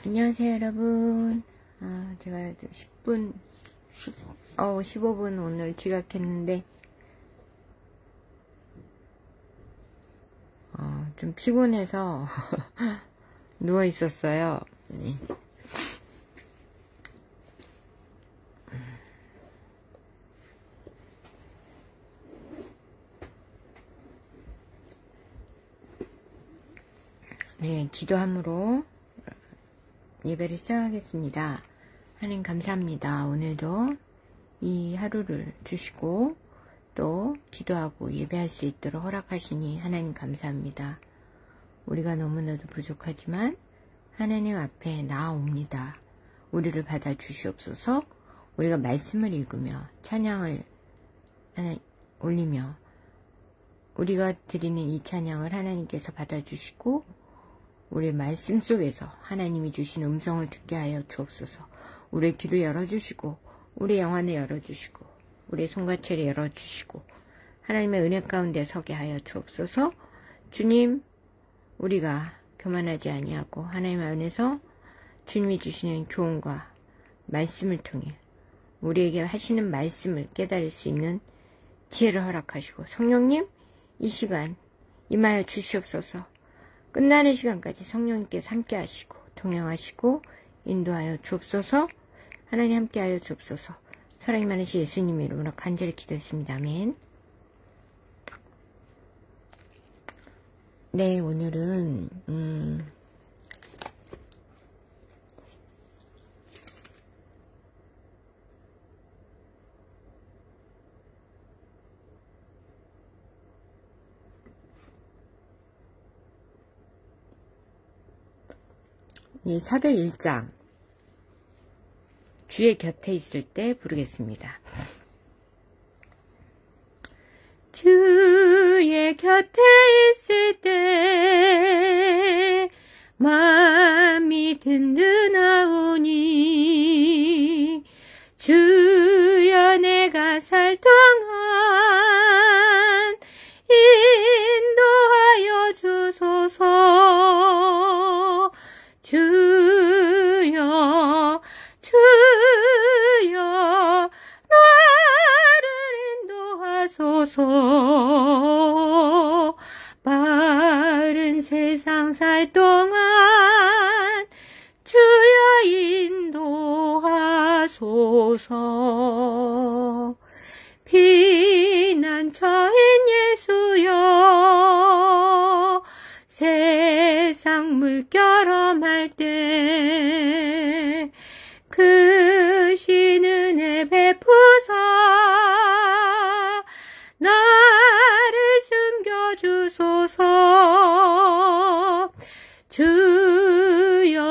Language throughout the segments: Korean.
안녕하세요 여러분. 제가 15분 오늘 지각했는데 좀 피곤해서 누워 있었어요. 네. 네, 기도함으로 예배를 시작하겠습니다. 하나님 감사합니다. 오늘도 이 하루를 주시고 또 기도하고 예배할 수 있도록 허락하시니 하나님 감사합니다. 우리가 너무나도 부족하지만 하나님 앞에 나아옵니다. 우리를 받아주시옵소서. 우리가 말씀을 읽으며 찬양을 올리며 우리가 드리는 이 찬양을 하나님께서 받아주시고 우리의 말씀 속에서 하나님이 주신 음성을 듣게 하여 주옵소서. 우리의 귀를 열어주시고 우리의 영안을 열어주시고 우리의 손가체를 열어주시고 하나님의 은혜 가운데 서게 하여 주옵소서. 주님, 우리가 교만하지 아니하고 하나님 안에서 주님이 주시는 교훈과 말씀을 통해 우리에게 하시는 말씀을 깨달을 수 있는 지혜를 허락하시고 성령님, 이 시간 임하여 주시옵소서. 끝나는 시간까지 성령님께서 함께 하시고 동행하시고 인도하여 주옵소서. 하나님 함께하여 주옵소서. 사랑이 많으신 예수님의 이름으로 간절히 기도했습니다. 아멘. 네, 오늘은 사백 1장 주의 곁에 있을 때 부르겠습니다. 주의 곁에 있을 때 마음이 든든하오니 주여 내가 살 동안 인도하여 주소서. 주여 나를 인도하소서. 바른 세상 살 동안 주여 인도하소서. 피난처인 예수여 세상 물결험할 때 크신 은혜 베푸사 나를 숨겨주소서. 주여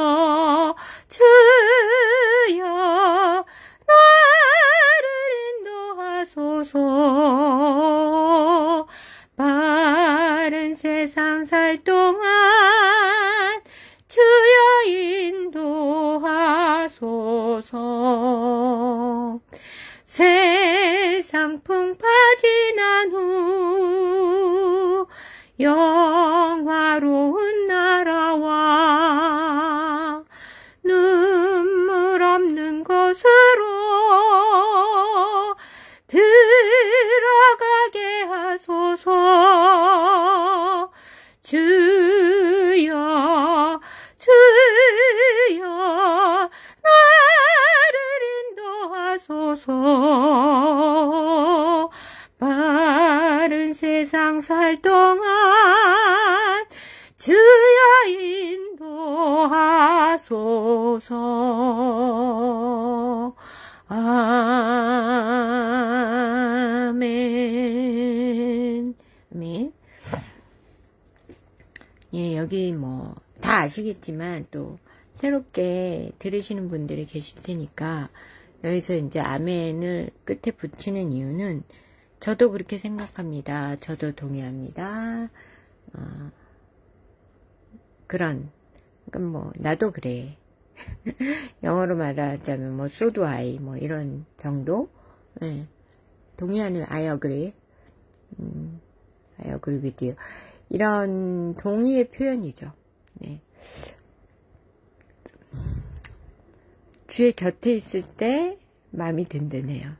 나를 인도하소서. 바른 세상 살 동안 주여 인도하소서. 세상 풍파 지난 후 영화로운 나라와 눈물 없는 곳으로 들어가게 하소서. 주여 나를 인도하소서. 바른 세상 살 동안 주여 인도하소서. 아멘. 아멘. 예, 여기 다 아시겠지만 또 새롭게 들으시는 분들이 계실 테니까 여기서 이제 아멘을 끝에 붙이는 이유는 저도 그렇게 생각합니다. 저도 동의합니다. 나도 그래. 영어로 말하자면 so do I 이런 정도. 네. 동의하는 I agree. I agree with you. 이런 동의의 표현이죠. 네. 주의 곁에 있을 때 마음이 든든해요.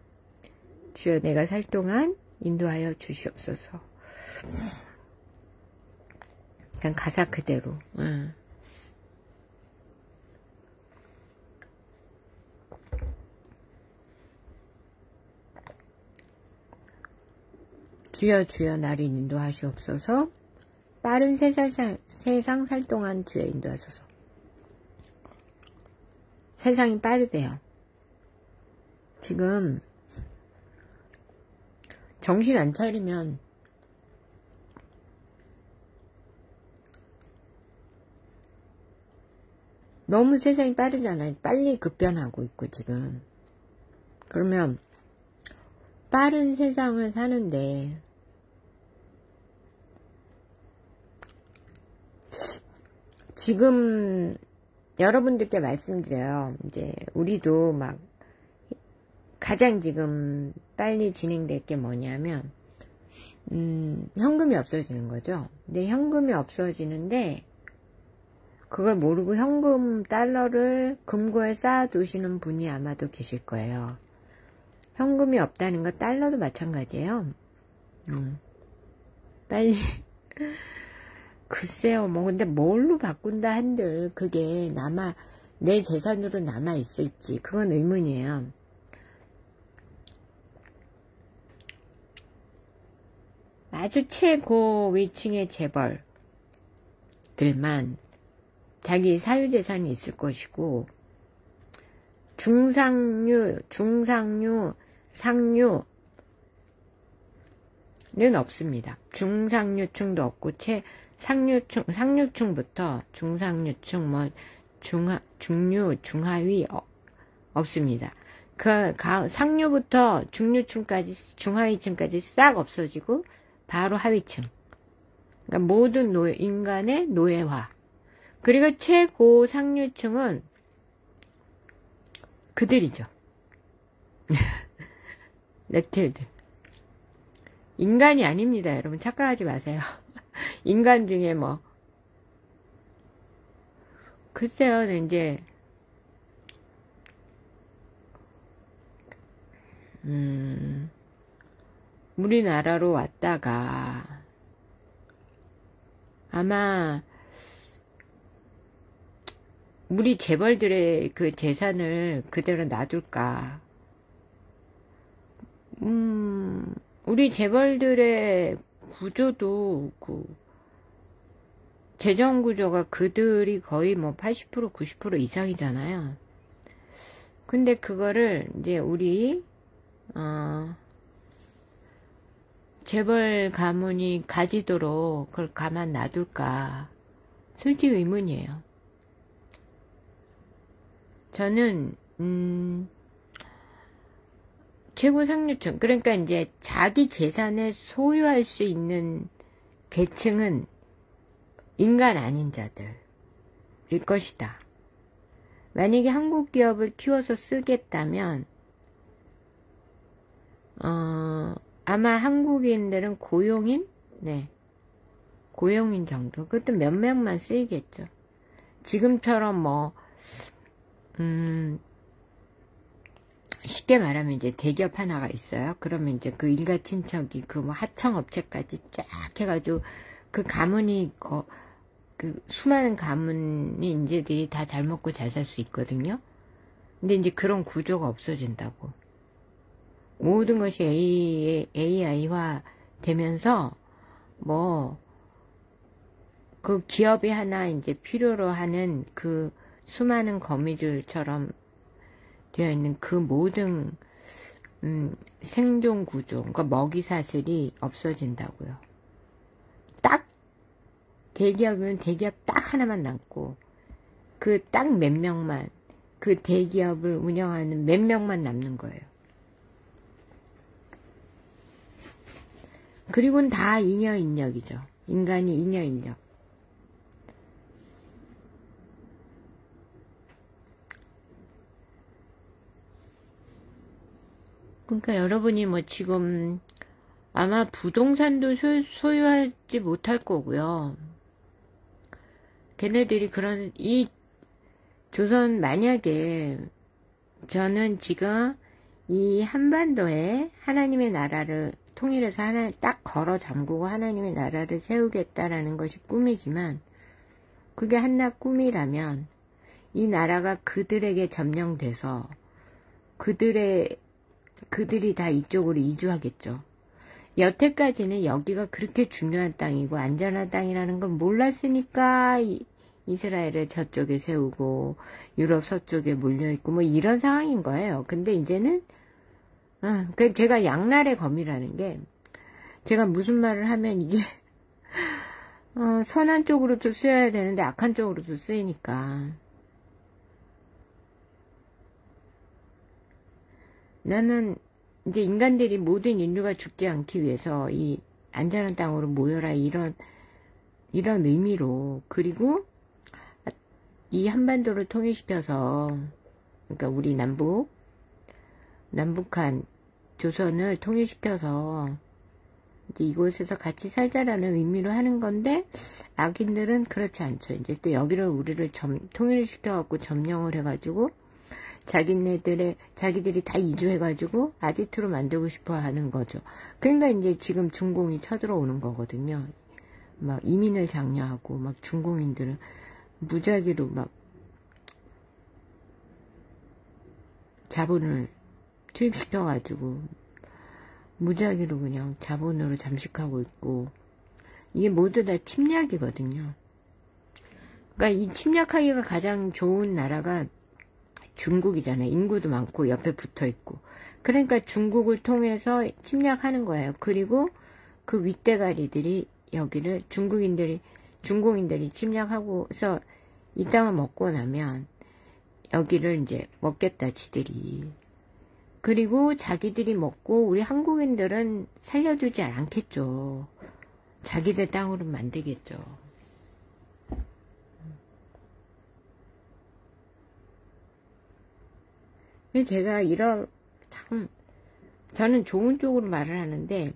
주여 내가 살 동안 인도하여 주시옵소서. 그냥 가사 그대로. 주여 주여 나를 인도하시옵소서. 빠른 세상 살 동안 주여 인도하소서. 세상이 빠르대요. 지금 정신 안 차리면 너무 세상이 빠르잖아요. 빨리 급변하고 있고 지금. 그러면 빠른 세상을 사는데 지금 여러분들께 말씀드려요. 이제 우리도 막 가장 지금 빨리 진행될 게 뭐냐면 현금이 없어지는 거죠. 근데 현금이 없어지는데 그걸 모르고 현금 달러를 금고에 쌓아두시는 분이 아마도 계실 거예요. 현금이 없다는 거 달러도 마찬가지예요. 빨리 글쎄요. 뭐 근데 뭘로 바꾼다 한들 그게 내 재산으로 남아 있을지 그건 의문이에요. 아주 최고 위층의 재벌들만 자기 사유재산이 있을 것이고 중상류, 상류는 없습니다. 중상류층도 없고 상류층부터 중상류층, 중류, 중하위 없습니다. 상류부터 중류층까지, 중하위층까지 싹 없어지고 바로 하위층. 그러니까 모든 인간의 노예화. 그리고 최고 상류층은 그들이죠. 랩틸들. 인간이 아닙니다. 여러분 착각하지 마세요. 인간 중에 뭐 글쎄요. 이제 우리나라로 왔다가 아마 우리 재벌들의 그 재산을 그대로 놔둘까. 우리 재벌들의 구조도 재정 구조가 그들이 거의 뭐 80% 90% 이상이잖아요. 근데 그거를 이제 우리 재벌 가문이 가지도록 그걸 가만 놔둘까. 솔직히 의문이에요. 저는 최고 상류층, 그러니까 이제 자기 재산을 소유할 수 있는 계층은 인간 아닌 자들일 것이다. 만약에 한국 기업을 키워서 쓰겠다면 아마 한국인들은 고용인 정도. 그것도 몇 명만 쓰이겠죠. 지금처럼 뭐 쉽게 말하면 이제 대기업 하나가 있어요. 그러면 이제 그 일가 친척이 그 뭐 하청업체까지 쫙 해가지고 그 가문이 그 수많은 가문이 인재들이 다 잘 먹고 잘 살 수 있거든요. 근데 이제 그런 구조가 없어진다고. 모든 것이 AI화 되면서 뭐 그 기업이 하나 이제 필요로 하는 그 수많은 거미줄처럼 되어 있는 그 모든 생존 구조, 그러니까 먹이 사슬이 없어진다고요. 딱 대기업이면 대기업 딱 하나만 남고 그 딱 몇 명만, 그 대기업을 운영하는 몇 명만 남는 거예요. 그리고는 다 잉여인력이죠. 인간이 잉여인력. 그러니까 여러분이 뭐 지금 아마 부동산도 소유하지 못할 거고요. 걔네들이 이 조선 만약에 저는 지금 이 한반도에 하나님의 나라를 통일해서 하나 딱 걸어 잠그고 하나님의 나라를 세우겠다라는 것이 꿈이지만, 그게 한낱 꿈이라면 이 나라가 그들에게 점령돼서 그들이 다 이쪽으로 이주하겠죠. 여태까지는 여기가 그렇게 중요한 땅이고 안전한 땅이라는 걸 몰랐으니까 이스라엘을 저쪽에 세우고 유럽 서쪽에 몰려있고 뭐 이런 상황인 거예요. 근데 이제는 제가 양날의 검이라는 게, 제가 무슨 말을 하면 이게 선한 쪽으로도 쓰여야 되는데 악한 쪽으로도 쓰이니까, 나는 이제 인간들이 모든 인류가 죽지 않기 위해서 이 안전한 땅으로 모여라, 이런 의미로, 그리고 이 한반도를 통일시켜서, 그러니까 우리 남북한 조선을 통일시켜서 이제 이곳에서 같이 살자라는 의미로 하는 건데, 악인들은 그렇지 않죠. 이제 또 여기를 우리를 통일시켜갖고 점령을 해가지고 자기들이 다 이주해가지고 아지트로 만들고 싶어 하는 거죠. 그러니까 이제 지금 중공이 쳐들어오는 거거든요. 막 이민을 장려하고 막 중공인들을 무작위로 막 자본을 투입시켜가지고 무작위로 그냥 자본으로 잠식하고 있고, 이게 모두 다 침략이거든요. 그러니까 이 침략하기가 가장 좋은 나라가 중국이잖아요. 인구도 많고 옆에 붙어있고. 그러니까 중국을 통해서 침략하는 거예요. 그리고 그 윗대가리들이 여기를 중공인들이 침략하고서 이 땅을 먹고 나면 여기를 이제 먹겠다, 지들이. 그리고 자기들이 먹고 우리 한국인들은 살려두지 않겠죠. 자기들 땅으로 만들겠죠. 제가 저는 좋은 쪽으로 말을 하는데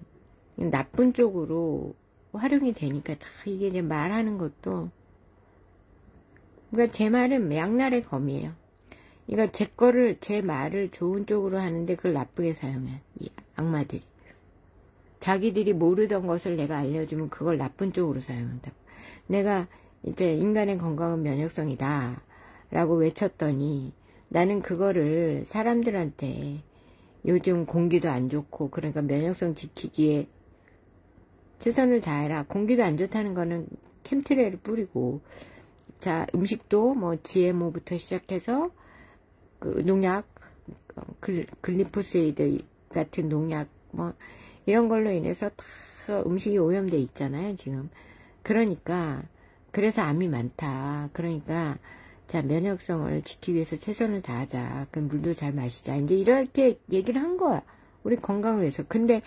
나쁜 쪽으로 활용이 되니까 이게 이제 말하는 것도, 그러니까 제 말은 양날의 검이에요. 그러니까 제 말을 좋은 쪽으로 하는데 그걸 나쁘게 사용해, 이 악마들이. 자기들이 모르던 것을 내가 알려주면 그걸 나쁜 쪽으로 사용한다고. 내가 이제 인간의 건강은 면역성이다 라고 외쳤더니, 나는 그거를 사람들한테 요즘 공기도 안 좋고 그러니까 면역성 지키기에 최선을 다해라. 공기도 안 좋다는 거는 캠트레이를 뿌리고, 자, 음식도 뭐 GMO부터 시작해서 그 농약, 글리포세이드 같은 농약 뭐 이런 걸로 인해서 다 음식이 오염돼 있잖아요, 지금. 그러니까 그래서 암이 많다. 그러니까 자, 면역성을 지키기 위해서 최선을 다하자. 그 물도 잘 마시자. 이제 이렇게 얘기를 한 거야. 우리 건강을 위해서. 근데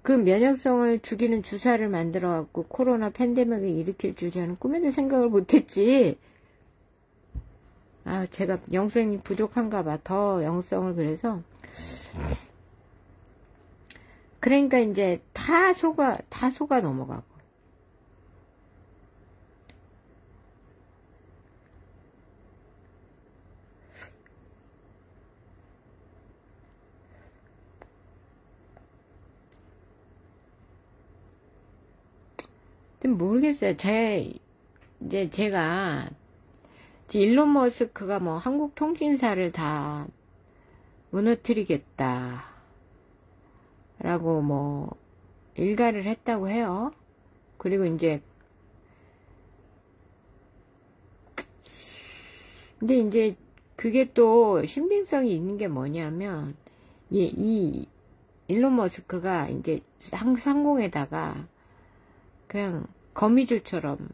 그 면역성을 죽이는 주사를 만들어갖고 코로나 팬데믹을 일으킬 줄 저는 꿈에도 생각을 못했지. 제가 영성이 부족한가 봐. 더 영성을 그래서. 그러니까 이제 다 속아 넘어가고. 모르겠어요. 제가 일론 머스크가 뭐 한국 통신사를 다 무너뜨리겠다 라고 뭐 일가를 했다고 해요. 그리고 근데 이제 그게 또 신빙성이 있는 게 뭐냐면, 이 일론 머스크가 이제 상공에다가 그냥 거미줄처럼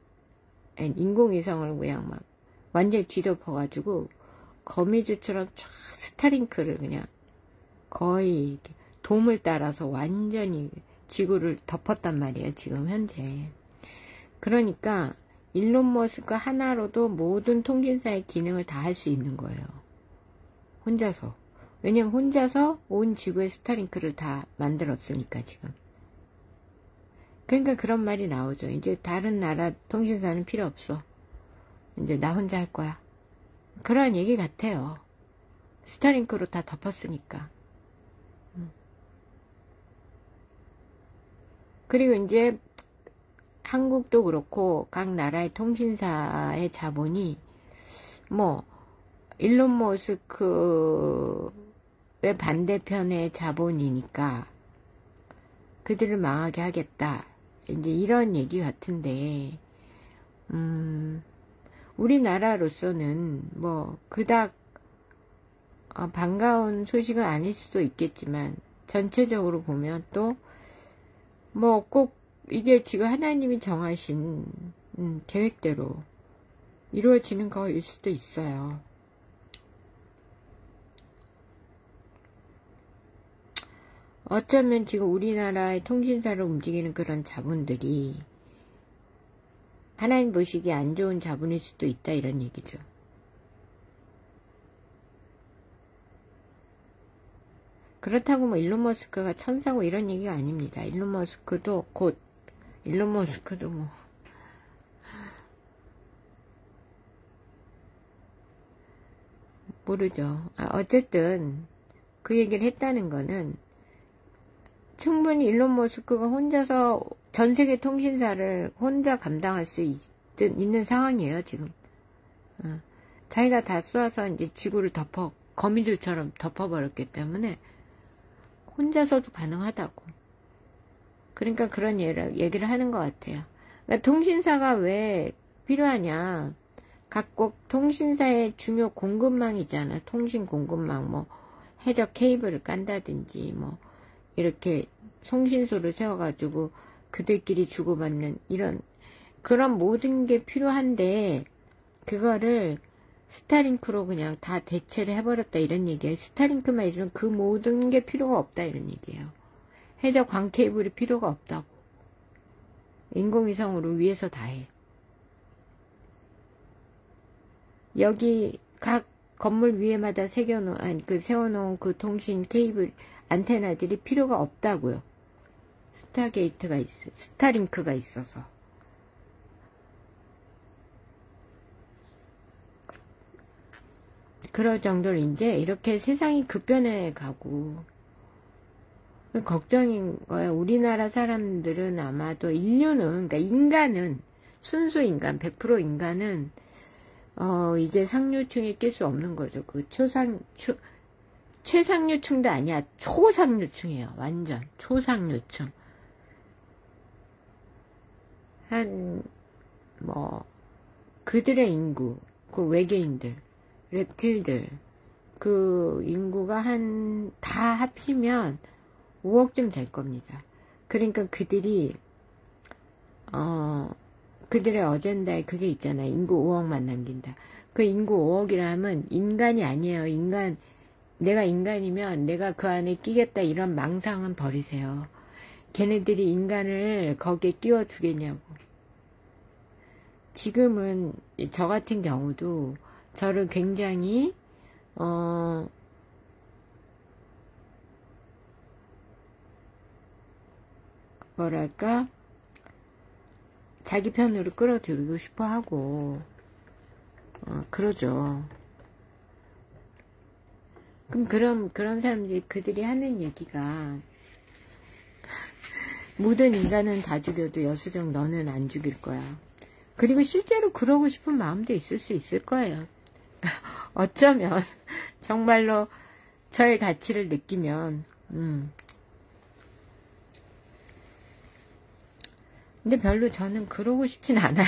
인공위성을 그냥 막 완전히 뒤덮어가지고 거미줄처럼 쫙 스타링크를 그냥 거의 돔을 따라서 완전히 지구를 덮었단 말이에요, 지금 현재. 그러니까 일론 머스크 하나로도 모든 통신사의 기능을 다 할 수 있는 거예요, 혼자서. 왜냐면 혼자서 온 지구의 스타링크를 다 만들었으니까 지금. 그러니까 그런 말이 나오죠. 이제 다른 나라 통신사는 필요 없어. 이제 나 혼자 할 거야. 그런 얘기 같아요. 스타링크로 다 덮었으니까. 그리고 이제 한국도 그렇고 각 나라의 통신사의 자본이 뭐 일론 머스크의 반대편의 자본이니까 그들을 망하게 하겠다. 이제 이런 얘기 같은데, 우리나라로서는 뭐 그닥 반가운 소식은 아닐 수도 있겠지만 전체적으로 보면 또 뭐 꼭 이게 지금 하나님이 정하신 계획대로 이루어지는 거일 수도 있어요. 어쩌면 지금 우리나라의 통신사를 움직이는 그런 자본들이 하나님 보시기에 안 좋은 자본일 수도 있다, 이런 얘기죠. 그렇다고 뭐 일론 머스크가 천사고 이런 얘기가 아닙니다. 일론 머스크도 뭐 모르죠. 어쨌든 그 얘기를 했다는 거는 충분히 일론 머스크가 혼자서 전 세계 통신사를 혼자 감당할 수 있는 상황이에요, 지금. 자기가 다 쏘아서 이제 지구를 거미줄처럼 덮어버렸기 때문에 혼자서도 가능하다고. 그러니까 그런 얘기를 하는 것 같아요. 그러니까 통신사가 왜 필요하냐. 각국 통신사의 중요 공급망이 있잖아. 통신 공급망, 뭐 해적 케이블을 깐다든지 뭐 이렇게 송신소를 세워가지고 그들끼리 주고받는 그런 모든 게 필요한데 그거를 스타링크로 그냥 다 대체를 해버렸다, 이런 얘기예요. 스타링크만 있으면 그 모든 게 필요가 없다, 이런 얘기예요. 해적 광 케이블이 필요가 없다고. 인공위성으로 위에서 다 해. 여기 각 건물 위에마다 세워놓은 그 통신 케이블 안테나들이 필요가 없다고요. 스타링크가 있어서. 그럴 정도로 이제 이렇게 세상이 급변해 가고 걱정인 거예요. 우리나라 사람들은 아마도 인류는, 그러니까 인간은, 순수 인간, 100% 인간은 이제 상류층에 낄 수 없는 거죠. 그 최상류층도 아니야. 초상류층이에요. 완전 초상류층. 그들의 인구, 그 외계인들, reptil들, 그 인구가 다 합치면 5억쯤 될 겁니다. 그러니까 그들이 그들의 어젠다에 그게 있잖아요. 인구 5억만 남긴다. 그 인구 5억이라 하면 인간이 아니에요. 내가 인간이면 내가 그 안에 끼겠다, 이런 망상은 버리세요. 걔네들이 인간을 거기에 끼워 두겠냐고. 지금은 저 같은 경우도 저를 굉장히 뭐랄까, 자기 편으로 끌어들이고 싶어 하고 그러죠. 그럼 그런 사람들이, 그들이 하는 얘기가 모든 인간은 다 죽여도 여수정 너는 안 죽일 거야. 그리고 실제로 그러고 싶은 마음도 있을 수 있을 거예요. 어쩌면 정말로 저의 가치를 느끼면. 근데 별로 저는 그러고 싶진 않아요.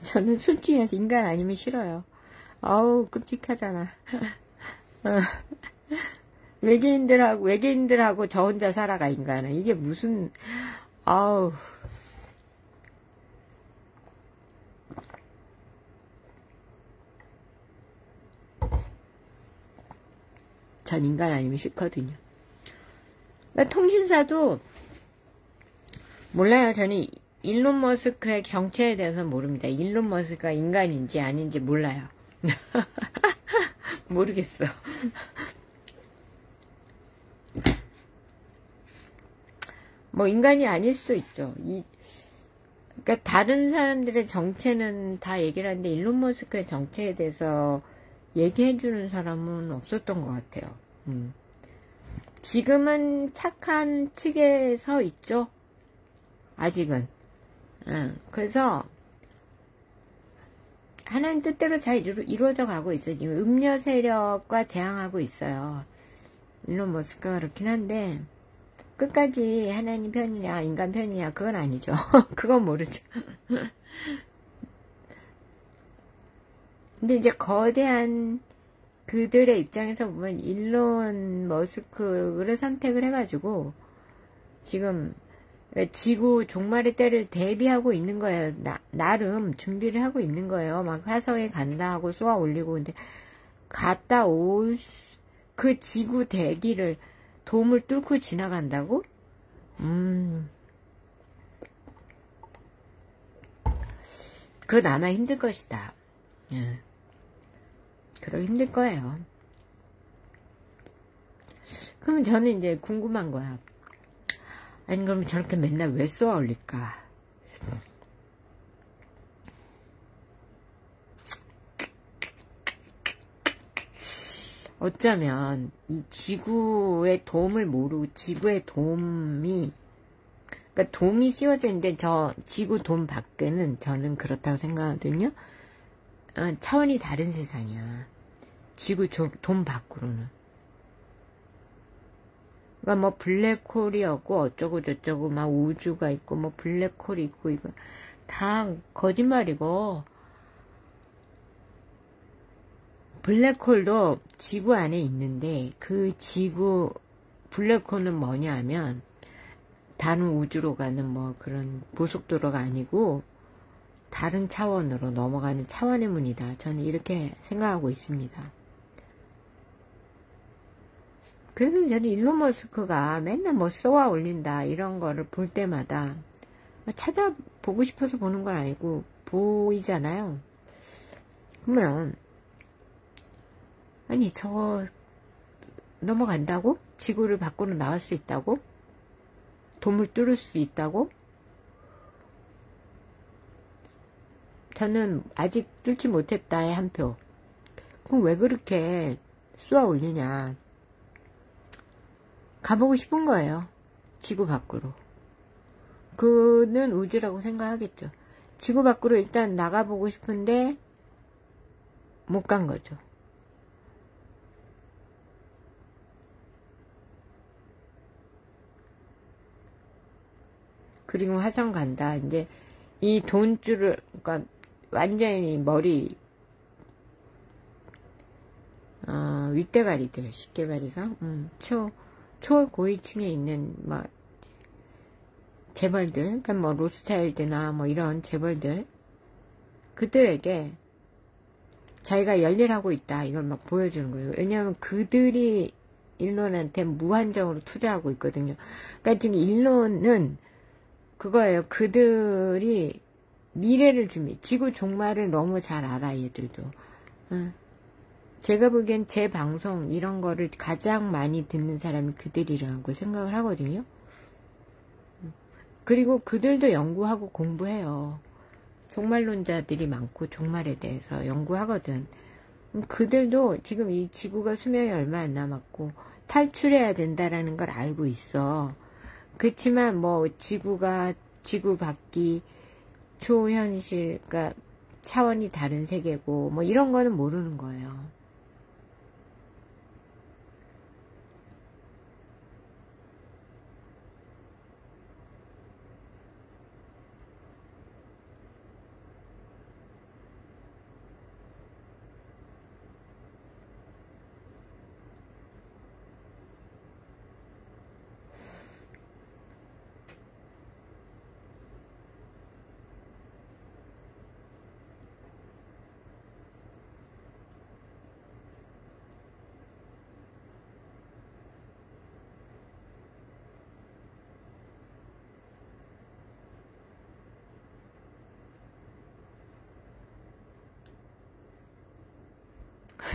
저는 솔직히 해서 인간 아니면 싫어요. 아우 끔찍하잖아. 외계인들하고 저 혼자 살아가, 인간은. 이게 무슨, 아우. 전 인간 아니면 싫거든요. 통신사도 몰라요. 저는 일론 머스크의 정체에 대해서 모릅니다. 일론 머스크가 인간인지 아닌지 몰라요. 모르겠어. 뭐 인간이 아닐 수도 있죠. 그러니까 다른 사람들의 정체는 다 얘기를 하는데 일론 머스크의 정체에 대해서 얘기해주는 사람은 없었던 것 같아요. 지금은 착한 측에 서 있죠. 아직은. 그래서 하나님 뜻대로 잘 이루어져 가고 있어요. 지금 음녀 세력과 대항하고 있어요. 일론 머스크가 그렇긴 한데 끝까지 하나님 편이냐 인간 편이냐 그건 아니죠. 그건 모르죠. 근데 이제 거대한 그들의 입장에서 보면 일론 머스크를 선택을 해가지고 지금 지구 종말의 때를 대비하고 있는 거예요. 나름 준비를 하고 있는 거예요. 막 화성에 간다 하고 쏘아 올리고. 근데 갔다 올 그 지구 대기를 돔을 뚫고 지나간다고? 그건 아마 힘들 것이다. 예. 그러기 힘들 거예요. 그러면 저는 이제 궁금한 거야. 아니 그럼 저렇게 맨날 왜 쏘아 올릴까? 어쩌면 이 지구의 돔을 모르고 지구의 돔이 그러니까 돔이 씌워져 있는데 저 지구 돔 밖에는 저는 그렇다고 생각하거든요. 차원이 다른 세상이야. 지구 돔 밖으로는. 그러니까 뭐 블랙홀이었고 어쩌고 저쩌고 막 우주가 있고 뭐 블랙홀이 있고 이거 다 거짓말이고 블랙홀도 지구 안에 있는데 그 지구 블랙홀은 뭐냐 하면 다른 우주로 가는 뭐 그런 고속도로가 아니고 다른 차원으로 넘어가는 차원의 문이다. 저는 이렇게 생각하고 있습니다. 그래서 저는 일론 머스크가 맨날 뭐 쏘아 올린다 이런 거를 볼 때마다 찾아보고 싶어서 보는 건 아니고 보이잖아요. 그러면 아니 저 넘어간다고? 지구를 밖으로 나갈 수 있다고? 돔을 뚫을 수 있다고? 저는 아직 뚫지 못했다에 한 표. 그럼 왜 그렇게 쏘아 올리냐? 가보고 싶은 거예요. 지구 밖으로. 그는 우주라고 생각하겠죠. 지구 밖으로 일단 나가보고 싶은데 못 간 거죠. 그리고 화성 간다. 이제 이 돈줄을 그러니까 완전히 머리 윗대가리들 쉽게 말해서 초고위층에 있는 뭐 재벌들, 그러니까 뭐 로스차일드나 뭐 이런 재벌들 그들에게 자기가 열일하고 있다 이걸 막 보여주는 거예요. 왜냐하면 그들이 일론한테 무한정으로 투자하고 있거든요. 그러니까 지금 일론은 그거예요. 그들이 미래를 준비, 지구 종말을 너무 잘 알아, 얘들도. 제가 보기엔 제 방송, 이런 거를 가장 많이 듣는 사람이 그들이라고 생각을 하거든요. 그리고 그들도 연구하고 공부해요. 종말론자들이 많고, 종말에 대해서 연구하거든. 그들도 지금 이 지구가 수명이 얼마 안 남았고, 탈출해야 된다라는 걸 알고 있어. 그렇지만 뭐 지구 밖이 초현실, 그러니까 차원이 다른 세계고 뭐 이런 거는 모르는 거예요.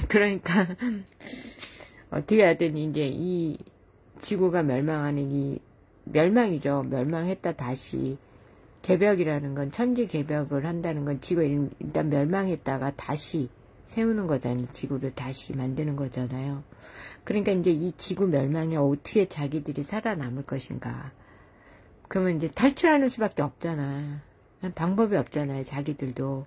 그러니까 어떻게 하든 이제 이 지구가 멸망하는 이 멸망이죠. 멸망했다 다시 개벽이라는 건 천지 개벽을 한다는 건 지구가 일단 멸망했다가 다시 세우는 거잖아요. 지구를 다시 만드는 거잖아요. 그러니까 이제 이 지구 멸망에 어떻게 자기들이 살아남을 것인가. 그러면 이제 탈출하는 수밖에 없잖아. 방법이 없잖아요. 자기들도.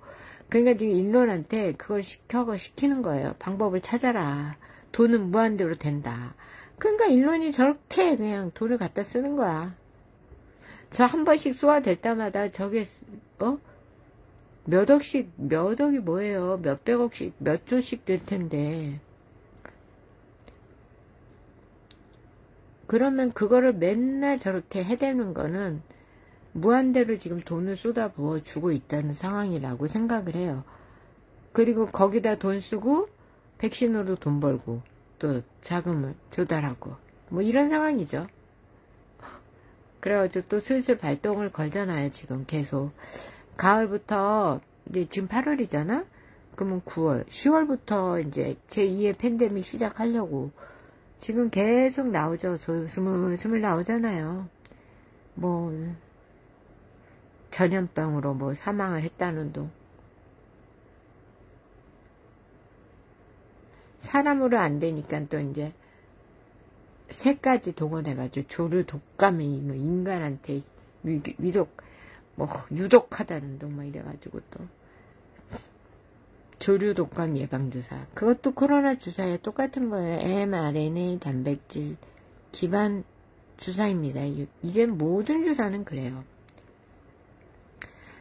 그러니까 지금 일론한테 그걸 시키는 거예요. 방법을 찾아라. 돈은 무한대로 된다. 그러니까 일론이 저렇게 그냥 돈을 갖다 쓰는 거야. 저 한 번씩 소화될 때마다 저게 몇 억씩, 몇 억이 뭐예요? 몇 백억씩, 몇 조씩 될 텐데. 그러면 그거를 맨날 저렇게 해대는 거는 무한대로 지금 돈을 쏟아부어 주고 있다는 상황이라고 생각을 해요. 그리고 거기다 돈 쓰고 백신으로 돈 벌고 또 자금을 조달하고 뭐 이런 상황이죠. 그래가지고 또 슬슬 발동을 걸잖아요. 지금 계속 가을부터 이제 지금 8월이잖아. 그러면 9월, 10월부터 이제 제2의 팬데믹 시작하려고 지금 계속 나오죠. 스물 나오잖아요. 뭐 전염병으로 뭐 사망을 했다는 둥. 사람으로 안 되니까 또 이제 새까지 동원해가지고 조류 독감이 뭐 인간한테 유독하다는 둥 뭐 이래가지고 또 조류 독감 예방주사. 그것도 코로나 주사에 똑같은 거예요. mRNA 단백질 기반 주사입니다. 이제 모든 주사는 그래요.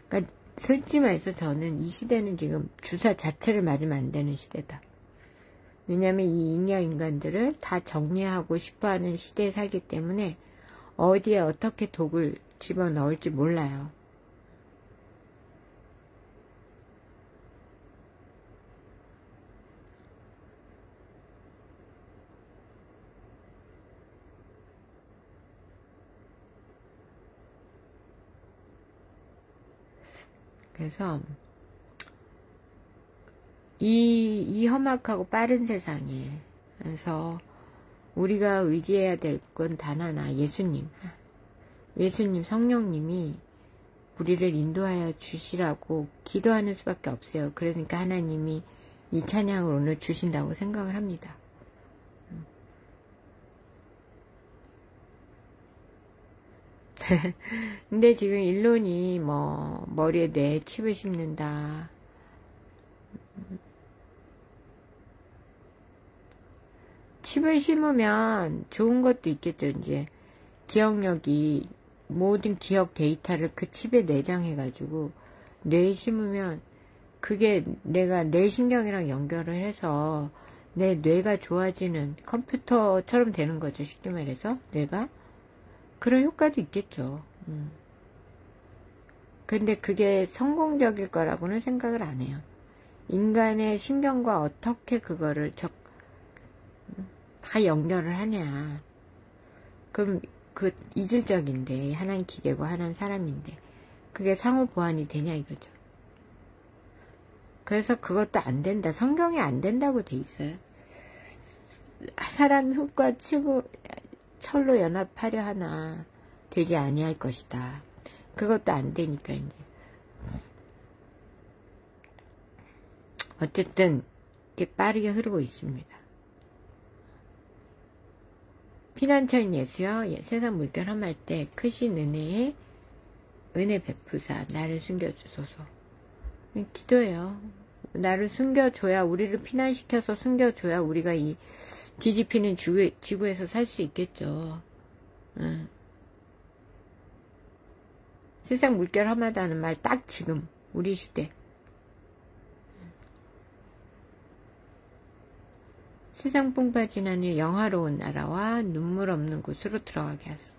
그러니까 솔직히 말해서 저는 이 시대는 지금 주사 자체를 맞으면 안 되는 시대다. 왜냐면 이 잉여 인간들을 다 정리하고 싶어하는 시대에 살기 때문에 어디에 어떻게 독을 집어넣을지 몰라요. 그래서 이 험악하고 빠른 세상에 그래서 우리가 의지해야 될 건 단 하나, 예수님, 성령님이 우리를 인도하여 주시라고 기도하는 수밖에 없어요. 그러니까 하나님이 이 찬양을 오늘 주신다고 생각을 합니다. 근데 지금 일론이 뭐 머리에 뇌 칩을 심는다. 칩을 심으면 좋은 것도 있겠죠. 이제 기억력이 모든 기억 데이터를 그 칩에 내장해가지고 뇌에 심으면 그게 내가 내 신경이랑 연결을 해서 내 뇌가 좋아지는 컴퓨터처럼 되는 거죠. 쉽게 말해서 뇌가 그런 효과도 있겠죠. 근데 그게 성공적일 거라고는 생각을 안 해요. 인간의 신경과 어떻게 그거를 다 연결을 하냐. 그럼 그 이질적인데 하나는 기계고 하나는 사람인데 그게 상호 보완이 되냐 이거죠. 그래서 그것도 안 된다. 성경에 안 된다고 돼 있어요. 사람 흙과 철로 연합하려 하나 되지 아니할 것이다. 그것도 안 되니까 이제 어쨌든 이렇게 빠르게 흐르고 있습니다. 피난처인 예수여, 세상 물결 험할 때 크신 은혜에 은혜 베푸사 나를 숨겨주소서. 기도해요. 나를 숨겨줘야, 우리를 피난시켜서 숨겨줘야 우리가 이 뒤집히는 지구에서 살 수 있겠죠. 세상 물결 험하다는 말 딱 지금 우리 시대. 세상 뽕파 지나는 영화로운 나라와 눈물 없는 곳으로 들어가게 하소서.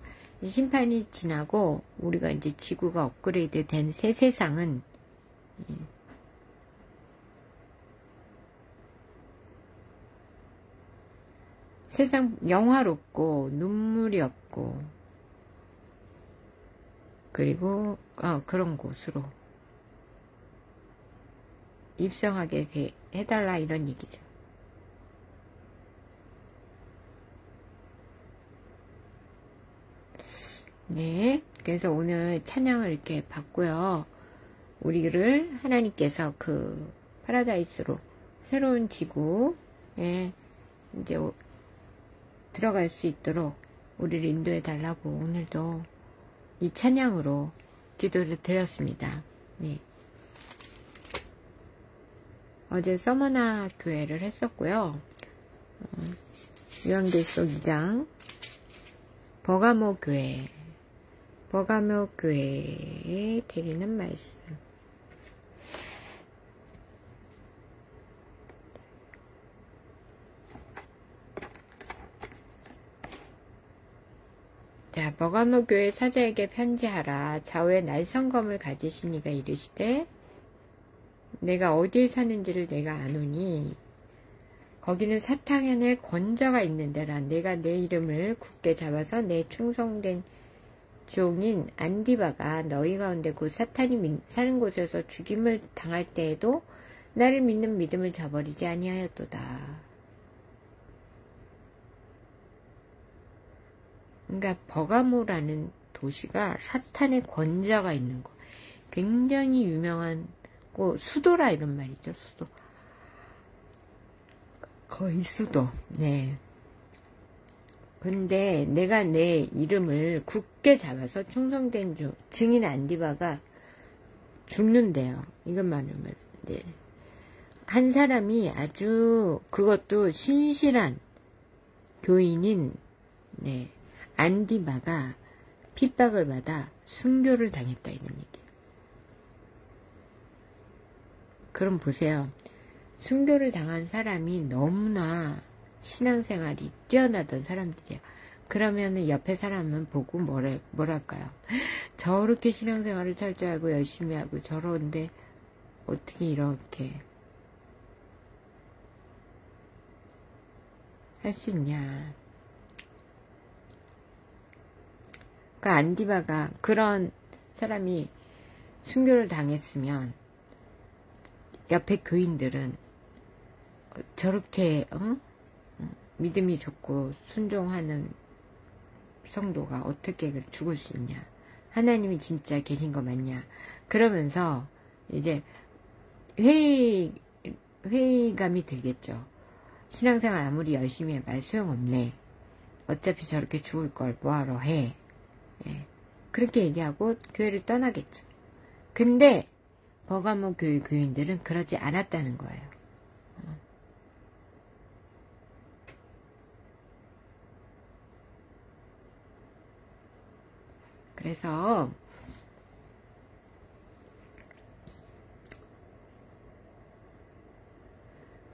심판이 지나고 우리가 이제 지구가 업그레이드 된 새 세상은 세상 영화롭고 눈물이 없고 그리고 그런 곳으로 입성하게 해달라 이런 얘기죠. 네, 그래서 오늘 찬양을 이렇게 받고요. 우리를 하나님께서 그 파라다이스로 새로운 지구에 이제 들어갈 수 있도록 우리를 인도해 달라고 오늘도 이 찬양으로 기도를 드렸습니다. 네. 어제 서머나 교회를 했었고요. 요한계시록 2장 버가모 교회에 드리는 말씀. 자, 버가모 교회 사자에게 편지하라. 좌우에 날성검을 가지신 이가 이르시되 내가 어디에 사는지를 내가 아노니 거기는 사탄의 권자가 있는 데라. 내가 내 이름을 굳게 잡아서 내 충성된 종인 안디바가 너희 가운데 곧 사탄이 사는 곳에서 죽임을 당할 때에도 나를 믿는 믿음을 저버리지 아니하였도다. 그러니까 버가모라는 도시가 사탄의 권자가 있는 곳. 굉장히 유명한 수도라 이런 말이죠. 수도. 거의 수도. 네. 근데 내가 내 이름을 굳게 잡아서 충성된 증인 안디바가 죽는데요. 이것 말하면 네. 한 사람이 아주 그것도 신실한 교인인 네. 안디바가 핍박을 받아 순교를 당했다 이런 얘기예요. 그럼 보세요. 순교를 당한 사람이 너무나 신앙생활이 뛰어나던 사람들이야. 그러면은 옆에 사람은 보고 뭐랄까요? 저렇게 신앙생활을 철저하고 열심히 하고 저런데 어떻게 이렇게 할 수 있냐. 그러니까 안디바가 그런 사람이 순교를 당했으면 옆에 교인들은 저렇게 믿음이 좋고 순종하는 성도가 어떻게 죽을 수 있냐. 하나님이 진짜 계신 거 맞냐. 그러면서 이제 회의감이 들겠죠. 신앙생활 아무리 열심히 해봐야 소용없네. 어차피 저렇게 죽을 걸 뭐하러 해. 예. 그렇게 얘기하고 교회를 떠나겠죠. 근데 버가모 교회 교인들은 그러지 않았다는 거예요. 그래서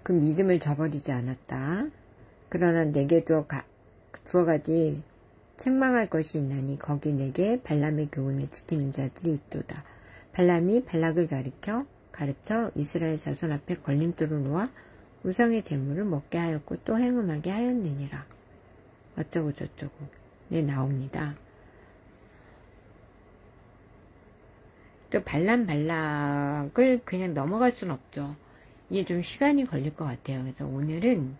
그 믿음을 저버리지 않았다. 그러나 내게 두어 가지 책망할 것이 있나니 거기 내게 발람의 교훈을 지키는 자들이 있도다. 발람이 발락을 가르쳐 이스라엘 자손 앞에 걸림돌을 놓아 우상의 제물을 먹게 하였고 또 행음하게 하였느니라. 어쩌고 저쩌고 네 나옵니다. 또 발락을 그냥 넘어갈 수는 없죠. 이게 좀 시간이 걸릴 것 같아요. 그래서 오늘은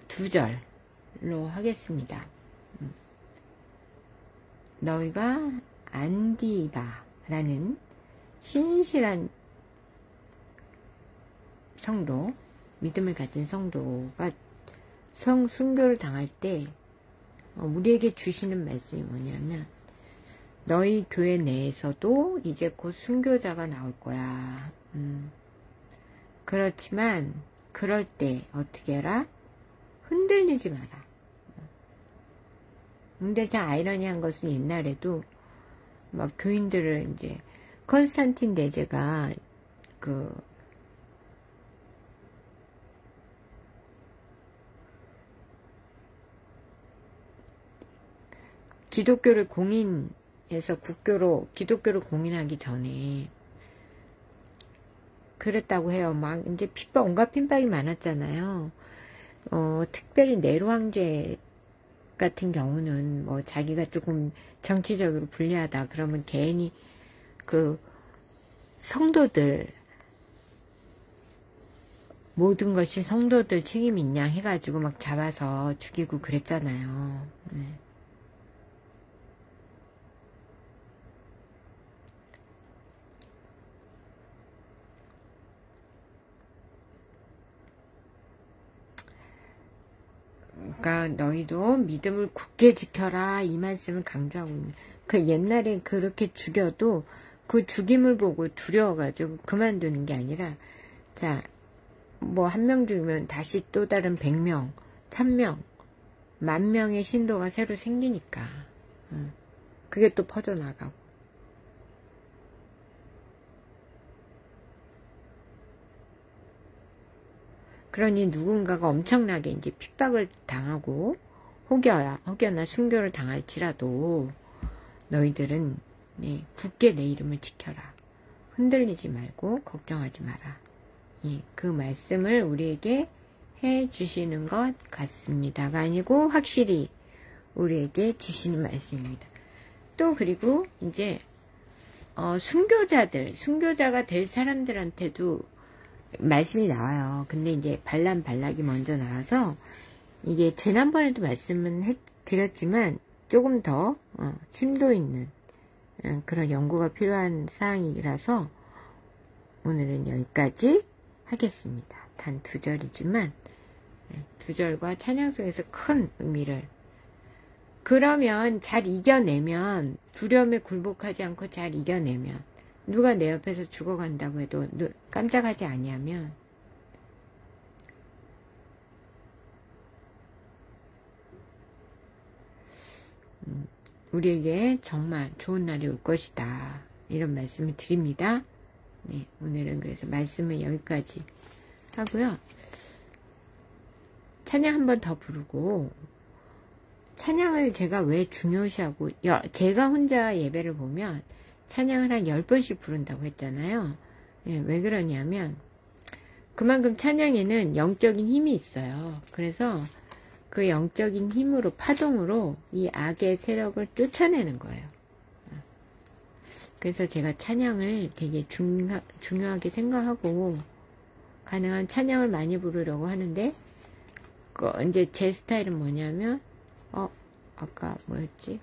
2절로 하겠습니다. 너희가 안디바라는 신실한 성도, 믿음을 가진 성도가 순교를 당할 때 우리에게 주시는 말씀이 뭐냐면 너희 교회 내에서도 이제 곧 순교자가 나올 거야. 그렇지만 그럴 때 어떻게 해라? 흔들리지 마라. 근데 참 아이러니한 것은 옛날에도 막 교인들을 이제 컨스탄틴 대제가 기독교를 공인해서 기독교를 공인하기 전에 그랬다고 해요. 막 이제 온갖 핍박이 많았잖아요. 특별히 네로 황제 같은 경우는 뭐 자기가 조금 정치적으로 불리하다 그러면 괜히 그 성도들 모든 것이 성도들 책임 있냐 해가지고 막 잡아서 죽이고 그랬잖아요. 네. 그러니까 너희도 믿음을 굳게 지켜라 이 말씀을 강조하고 있는. 그 옛날에 그렇게 죽여도 그 죽임을 보고 두려워가지고 그만두는 게 아니라 자 뭐 한 명 죽으면 다시 또 다른 100명, 1000명, 10,000명의 신도가 새로 생기니까 그게 또 퍼져나가고 그러니 누군가가 엄청나게 이제 핍박을 당하고 혹여나 순교를 당할지라도 너희들은 네, 굳게 내 이름을 지켜라. 흔들리지 말고 걱정하지 마라. 예, 그 말씀을 우리에게 해 주시는 것 같습니다가 아니고 확실히 우리에게 주시는 말씀입니다. 또 그리고 이제 순교자가 될 사람들한테도 말씀이 나와요. 근데 이제 발락이 먼저 나와서 이게 지난번에도 말씀은 드렸지만 조금 더 심도 있는 그런 연구가 필요한 사항이라서 오늘은 여기까지 하겠습니다. 단 2절이지만 2절과 찬양 속에서 큰 의미를 그러면 잘 이겨내면 두려움에 굴복하지 않고 잘 이겨내면 누가 내 옆에서 죽어간다고 해도 깜짝하지 아니하면 우리에게 정말 좋은 날이 올 것이다. 이런 말씀을 드립니다. 네, 오늘은 그래서 말씀을 여기까지 하고요. 찬양 한 번 더 부르고 찬양을 제가 왜 중요시하고 제가 혼자 예배를 보면 찬양을 한 10번씩 부른다고 했잖아요. 예, 왜 그러냐면 그만큼 찬양에는 영적인 힘이 있어요. 그래서 그 영적인 힘으로 파동으로 이 악의 세력을 쫓아내는 거예요. 그래서 제가 찬양을 되게 중요하게 생각하고 가능한 찬양을 많이 부르려고 하는데 이제 제 스타일은 뭐냐면 아까 뭐였지?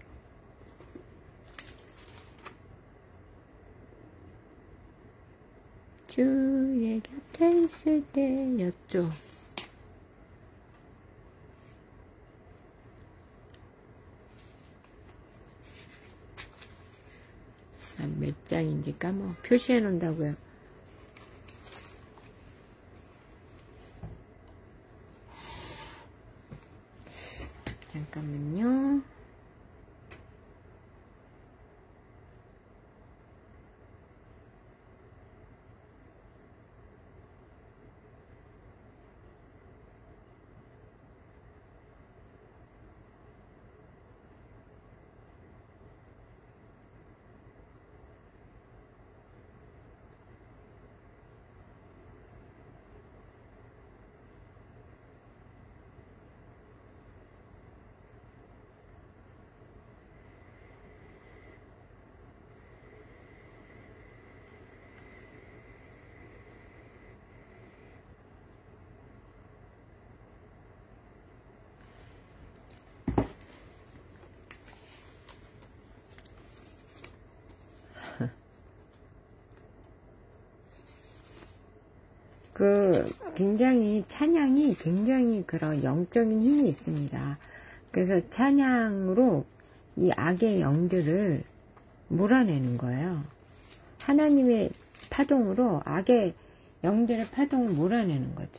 주의 곁에 있을 때였죠. 몇 장인지 표시해 놓는다고요. 잠깐만요. 찬양이 굉장히 그런 영적인 힘이 있습니다. 그래서 찬양으로 이 악의 영들을 몰아내는 거예요. 하나님의 파동으로 악의 영들의 파동을 몰아내는 거죠.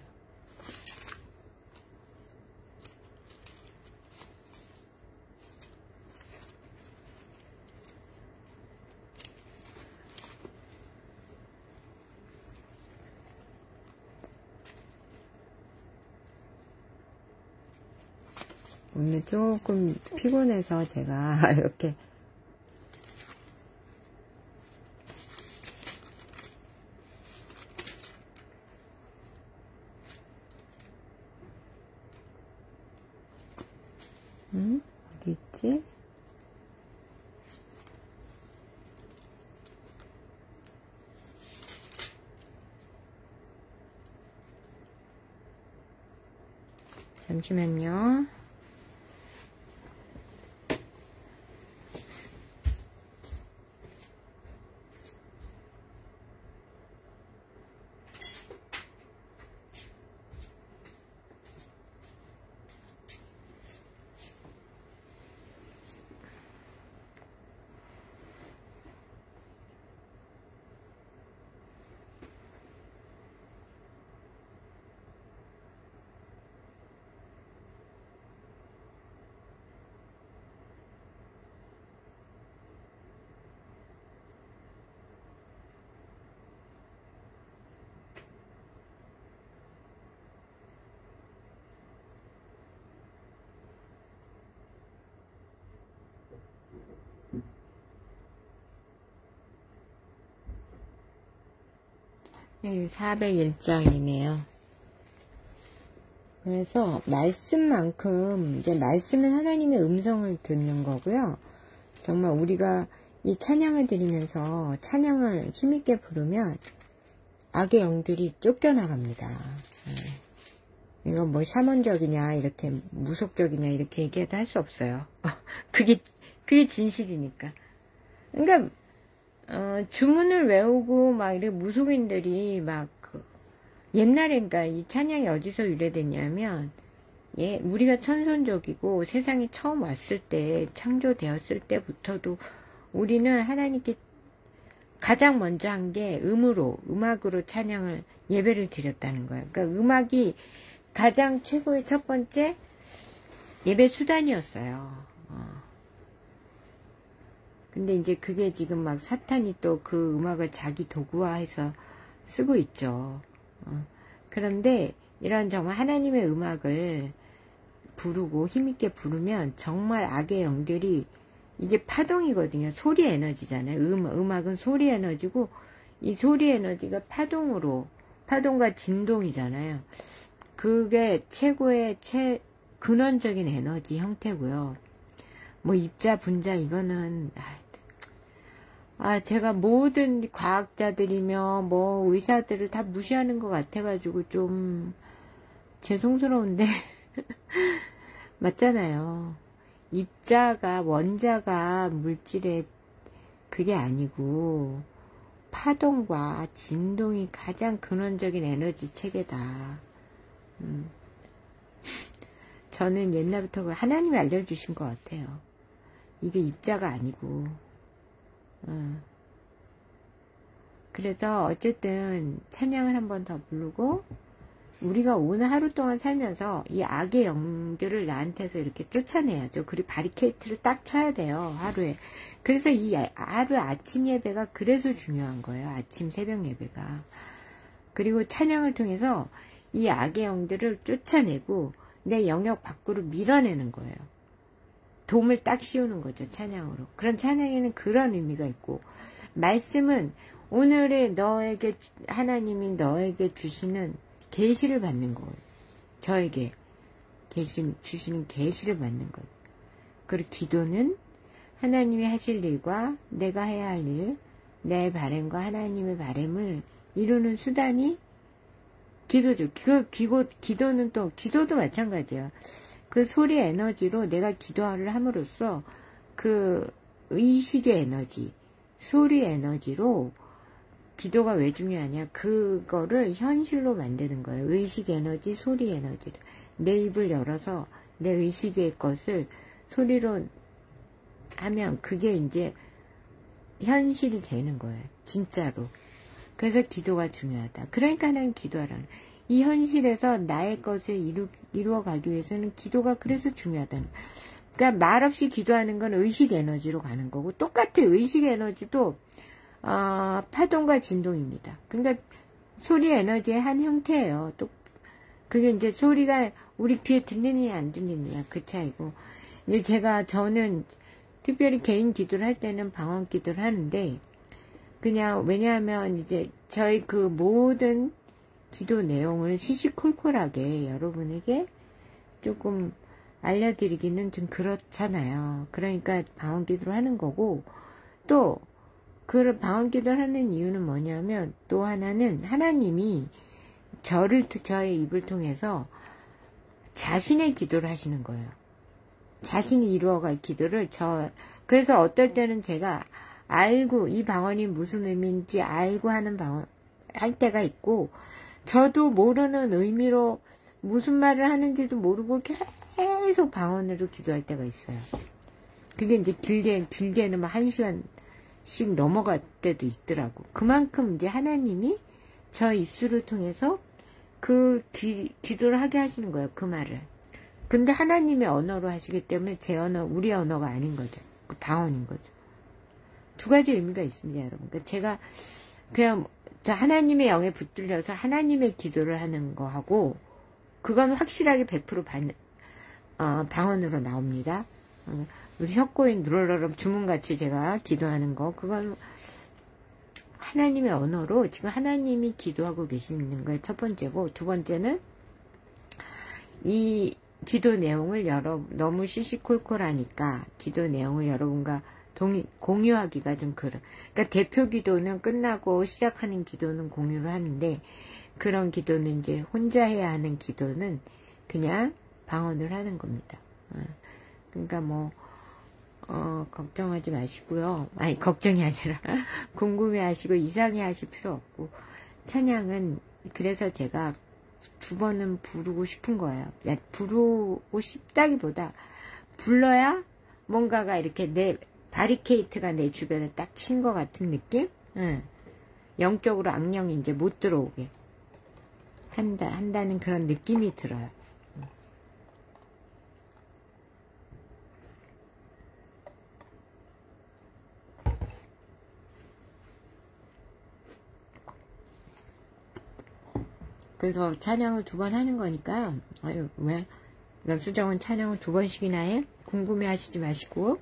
오늘 조금 피곤해서 제가 이렇게 어디 있지? 잠시만요. 네, 401장이네요. 그래서 말씀만큼 이제 말씀은 하나님의 음성을 듣는 거고요. 정말 우리가 이 찬양을 드리면서 찬양을 힘있게 부르면 악의 영들이 쫓겨나갑니다. 이건 뭐 샤먼적이냐 이렇게 무속적이냐 이렇게 얘기해도 할 수 없어요. 그게 진실이니까. 그러니까 주문을 외우고 막 이렇게 무속인들이 막 옛날에 그러니까 이 찬양이 어디서 유래됐냐면 우리가 천선적이고 세상에 처음 왔을 때 창조되었을 때부터도 우리는 하나님께 가장 먼저 한 게 음악으로 찬양을 예배를 드렸다는 거예요. 그러니까 음악이 가장 최고의 첫 번째 예배 수단이었어요. 근데 이제 그게 지금 막 사탄이 또 그 음악을 자기 도구화해서 쓰고 있죠. 그런데 이런 정말 하나님의 음악을 부르고 힘있게 부르면 정말 악의 영들이 이게 파동이거든요. 소리 에너지잖아요. 음악은 소리 에너지고 이 소리 에너지가 파동과 진동이잖아요. 그게 최고의 근원적인 에너지 형태고요. 뭐 입자 분자 이거는 제가 모든 과학자들이며 뭐 의사들을 다 무시하는 것 같아가지고 좀 죄송스러운데 맞잖아요. 입자가 원자가 물질의 그게 아니고 파동과 진동이 가장 근원적인 에너지 체계다. 저는 옛날부터 하나님이 알려주신 것 같아요. 이게 입자가 아니고. 그래서 어쨌든 찬양을 한 번 더 부르고 우리가 오늘 하루 동안 살면서 이 악의 영들을 나한테서 이렇게 쫓아내야죠. 그리고 바리케이트를 딱 쳐야 돼요. 하루에. 그래서 이 하루 아침 예배가 그래서 중요한 거예요. 아침 새벽 예배가. 그리고 찬양을 통해서 이 악의 영들을 쫓아내고 내 영역 밖으로 밀어내는 거예요. 돔을 딱 씌우는 거죠. 찬양으로. 그런 찬양에는 그런 의미가 있고 말씀은 오늘의 하나님이 너에게 주시는 계시를 받는 거예요. 저에게 주시는 계시를 받는 거예요. 그리고 기도는 하나님이 하실 일과 내가 해야 할 일, 내 바람과 하나님의 바람을 이루는 수단이 기도죠. 기도는 또 기도도 마찬가지야. 그 소리 에너지로 내가 기도를 함으로써 그 의식의 에너지, 소리 에너지로 기도가 왜 중요하냐? 그거를 현실로 만드는 거예요. 의식 에너지, 소리 에너지를. 내 입을 열어서 내 의식의 것을 소리로 하면 그게 이제 현실이 되는 거예요. 진짜로. 그래서 기도가 중요하다. 그러니까 하나님 기도하라는. 이 현실에서 나의 것을 이루어가기 위해서는 기도가 그래서 중요하다는. 그러니까 말없이 기도하는 건 의식 에너지로 가는 거고 똑같아요. 의식 에너지도 파동과 진동입니다. 그러니까 소리 에너지의 한 형태예요. 또 그게 이제 소리가 우리 귀에 들리느냐 안 들리느냐 그 차이고. 이제 저는 특별히 개인 기도를 할 때는 방언 기도를 하는데 그냥 왜냐하면 이제 저희 그 모든 기도 내용을 시시콜콜하게 여러분에게 조금 알려드리기는 좀 그렇잖아요. 그러니까 방언 기도를 하는 거고 또 그 방언 기도를 하는 이유는 뭐냐면 또 하나는 하나님이 저의 입을 통해서 자신의 기도를 하시는 거예요. 자신이 이루어갈 기도를 그래서 어떨 때는 제가 알고 이 방언이 무슨 의미인지 알고 하는 방언 할 때가 있고 저도 모르는 의미로 무슨 말을 하는지도 모르고 계속 방언으로 기도할 때가 있어요. 그게 이제 길게는 막 1시간씩 넘어갈 때도 있더라고. 그만큼 이제 하나님이 저 입술을 통해서 그 기도를 하게 하시는 거예요. 그 말을. 근데 하나님의 언어로 하시기 때문에 제 언어, 우리 언어가 아닌 거죠. 그 방언인 거죠. 두 가지 의미가 있습니다, 여러분. 그러니까 제가 그냥 하나님의 영에 붙들려서 하나님의 기도를 하는 거하고 그건 확실하게 100% 방언으로 나옵니다. 우리 혁고인 누럴러럼 주문같이 제가 기도하는 거 그건 하나님의 언어로 지금 하나님이 기도하고 계시는 거예요. 첫 번째고, 두 번째는 이 기도 내용을 너무 시시콜콜하니까 기도 내용을 여러분과 공유하기가 좀 그러니까 대표 기도는 끝나고 시작하는 기도는 공유를 하는데, 그런 기도는 이제 혼자 해야 하는 기도는 그냥 방언을 하는 겁니다. 그러니까 뭐 걱정하지 마시고요. 아니, 걱정이 아니라 궁금해 하시고 이상해 하실 필요 없고, 찬양은 그래서 제가 2번은 부르고 싶은 거예요. 부르고 싶다기보다 불러야 뭔가가 이렇게 바리케이트가 내 주변에 딱 친 것 같은 느낌? 영적으로 악령이 이제 못 들어오게 한다는 그런 느낌이 들어요. 그래서 찬양을 2번 하는 거니까, 아유, 왜? 수정은 찬양을 2번씩이나 해? 궁금해 하시지 마시고,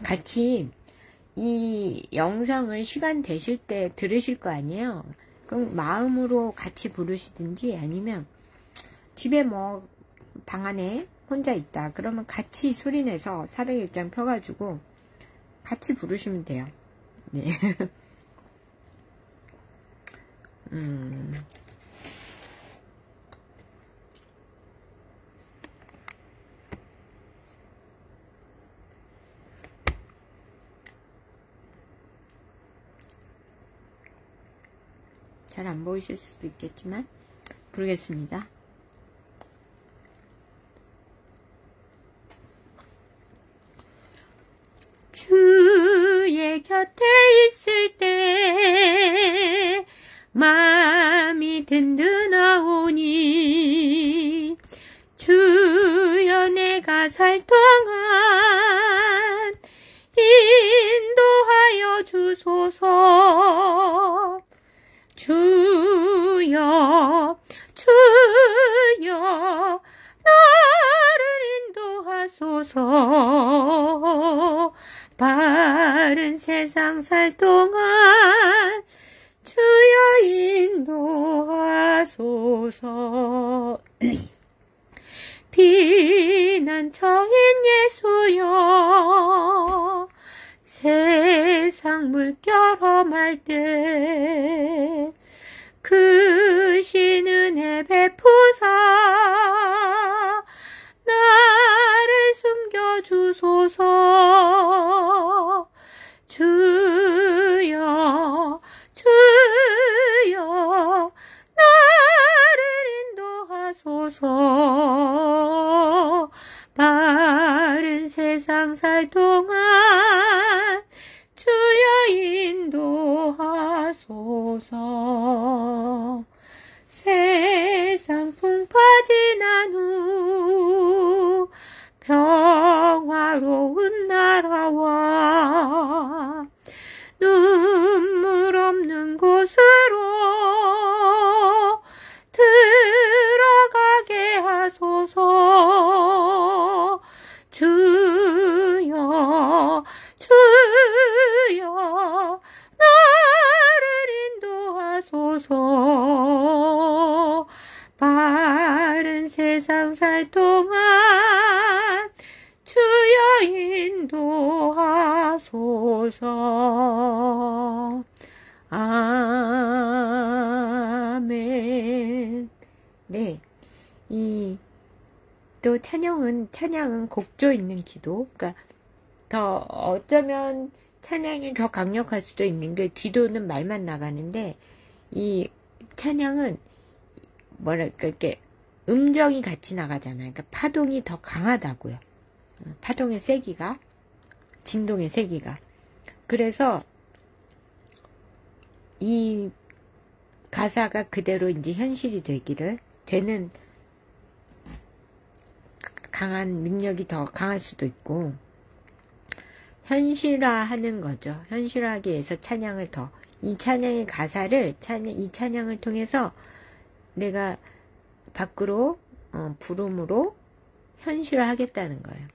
같이 이 영상을 시간 되실 때 들으실 거 아니에요? 그럼 마음으로 같이 부르시든지, 아니면 집에 뭐 방 안에 혼자 있다 그러면 같이 소리내서 401장 펴가지고 같이 부르시면 돼요. 네. 잘 안 보이실 수도 있겠지만 부르겠습니다. 주의 곁에 있을 때 마음이 든든하오니, 주여 내가 살 동안 인도하여 주소서. 주여 나를 인도하소서. 바른 세상 살 동안 주여 인도하소서. 피난처인 예수여, 세상 물결 험할 때 크신 은혜 베푸사 나를 숨겨주소서. 주여 나를 인도하소서. 바른 세상 살 동안 주여 인도하소서. 세상 풍파 지난 후 평화로운 나라와 눈물 없는 곳으로 들어가게 하소서. 주여 나를 인도하소서. 바른 세상 살 동안 주여 인도하소서. 아멘. 네, 또 찬양은 곡조 있는 기도. 그러니까 더 어쩌면 찬양이 더 강력할 수도 있는 게, 기도는 말만 나가는데 이 찬양은 뭐랄까 이렇게 음정이 같이 나가잖아요. 그러니까 파동이 더 강하다고요. 파동의 세기가, 진동의 세기가. 그래서 이 가사가 그대로 이제 현실이 되는 강한 능력이 더 강할 수도 있고, 현실화하는 거죠. 현실화하기 위해서 찬양을 이 찬양의 가사를, 이 찬양을 통해서 내가 밖으로 부름으로 현실화하겠다는 거예요.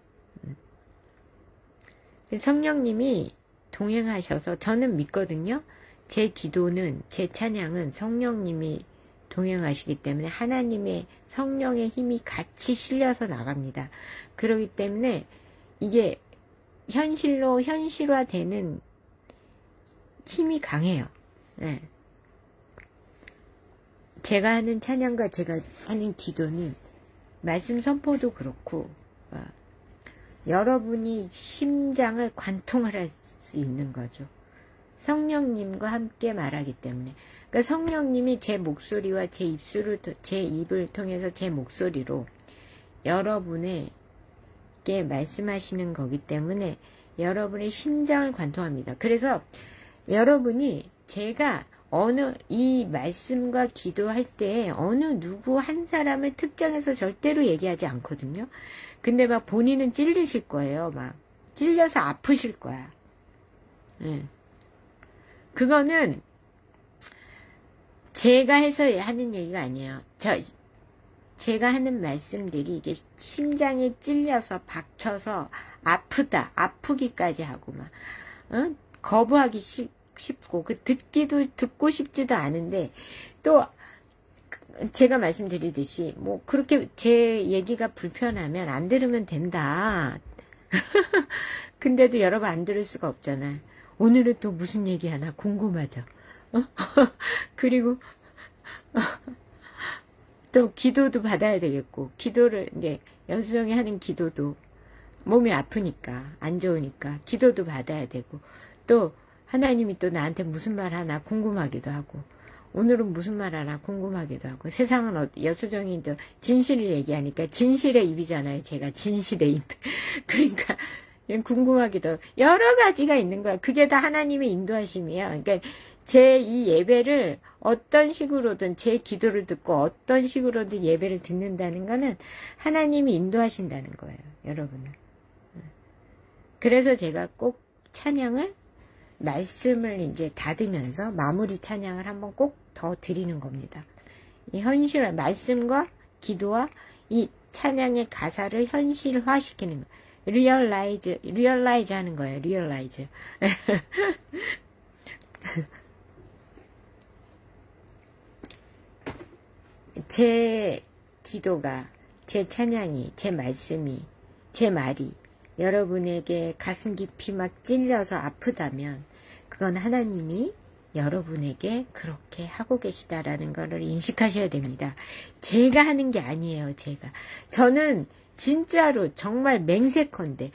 성령님이 동행하셔서 저는 믿거든요. 제 기도는 제 찬양은 성령님이 동행하시기 때문에 하나님의 성령의 힘이 같이 실려서 나갑니다. 그렇기 때문에 이게 현실화되는 힘이 강해요. 네. 제가 하는 찬양과 제가 하는 기도는 말씀 선포도 그렇고 여러분이 심장을 관통할 수 있는 거죠. 성령님과 함께 말하기 때문에. 그러니까 성령님이 제 목소리와 제 입을 통해서 제 목소리로 여러분에게 말씀하시는 거기 때문에 여러분의 심장을 관통합니다. 그래서 여러분이 제가 이 말씀과 기도할 때 어느 누구 한 사람을 특정해서 절대로 얘기하지 않거든요. 근데 막 본인은 찔리실 거예요. 막 찔려서 아프실 거야. 그거는 제가 해서 하는 얘기가 아니에요. 제가 하는 말씀들이 이게 심장에 찔려서 박혀서 아프기까지 하고 막 거부하기 쉽고 듣고 싶지도 않은데 또 제가 말씀드리듯이 뭐 그렇게 제 얘기가 불편하면 안 들으면 된다. 근데도 여러분 안 들을 수가 없잖아요. 오늘은 또 무슨 얘기 하나 궁금하죠. 그리고 또 기도도 받아야 되겠고 기도를 이제 연수정이 하는 기도도 몸이 아프니까 안 좋으니까 기도도 받아야 되고 또 하나님이 또 나한테 무슨 말 하나 궁금하기도 하고 오늘은 무슨 말 하나 궁금하기도 하고 세상은 여수정이 또 진실을 얘기하니까 진실의 입이잖아요. 제가 진실의 입. 그러니까 궁금하기도 하고 여러 가지가 있는 거야. 그게 다 하나님의 인도하심이에요. 그러니까 제 이 예배를 어떤 식으로든 제 기도를 듣고 어떤 식으로든 예배를 듣는다는 거는 하나님이 인도하신다는 거예요. 여러분은. 그래서 제가 꼭 찬양을 말씀을 이제 닫으면서 마무리 찬양을 한번 꼭 더 드리는 겁니다. 이 말씀과 기도와 이 찬양의 가사를 현실화시키는 거. 리얼라이즈 하는 거예요. 리얼라이즈. 제 기도가, 제 찬양이, 제 말씀이, 제 말이 여러분에게 가슴 깊이 막 찔려서 아프다면 그건 하나님이 여러분에게 그렇게 하고 계시다라는 것을 인식하셔야 됩니다. 제가 하는 게 아니에요. 저는 진짜로 정말 맹세컨대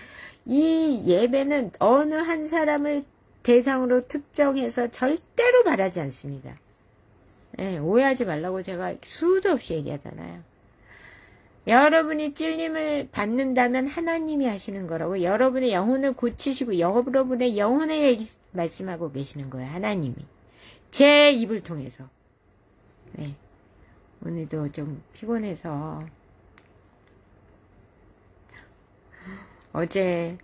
이 예배는 어느 한 사람을 대상으로 특정해서 절대로 말하지 않습니다. 네, 오해하지 말라고 제가 수도 없이 얘기하잖아요. 여러분이 찔림을 받는다면 하나님이 하시는 거라고 여러분의 영혼을 고치시고 여러분의 영혼에 말씀하고 계시는 거예요. 하나님이. 제 입을 통해서. 네. 오늘도 좀 피곤해서 어제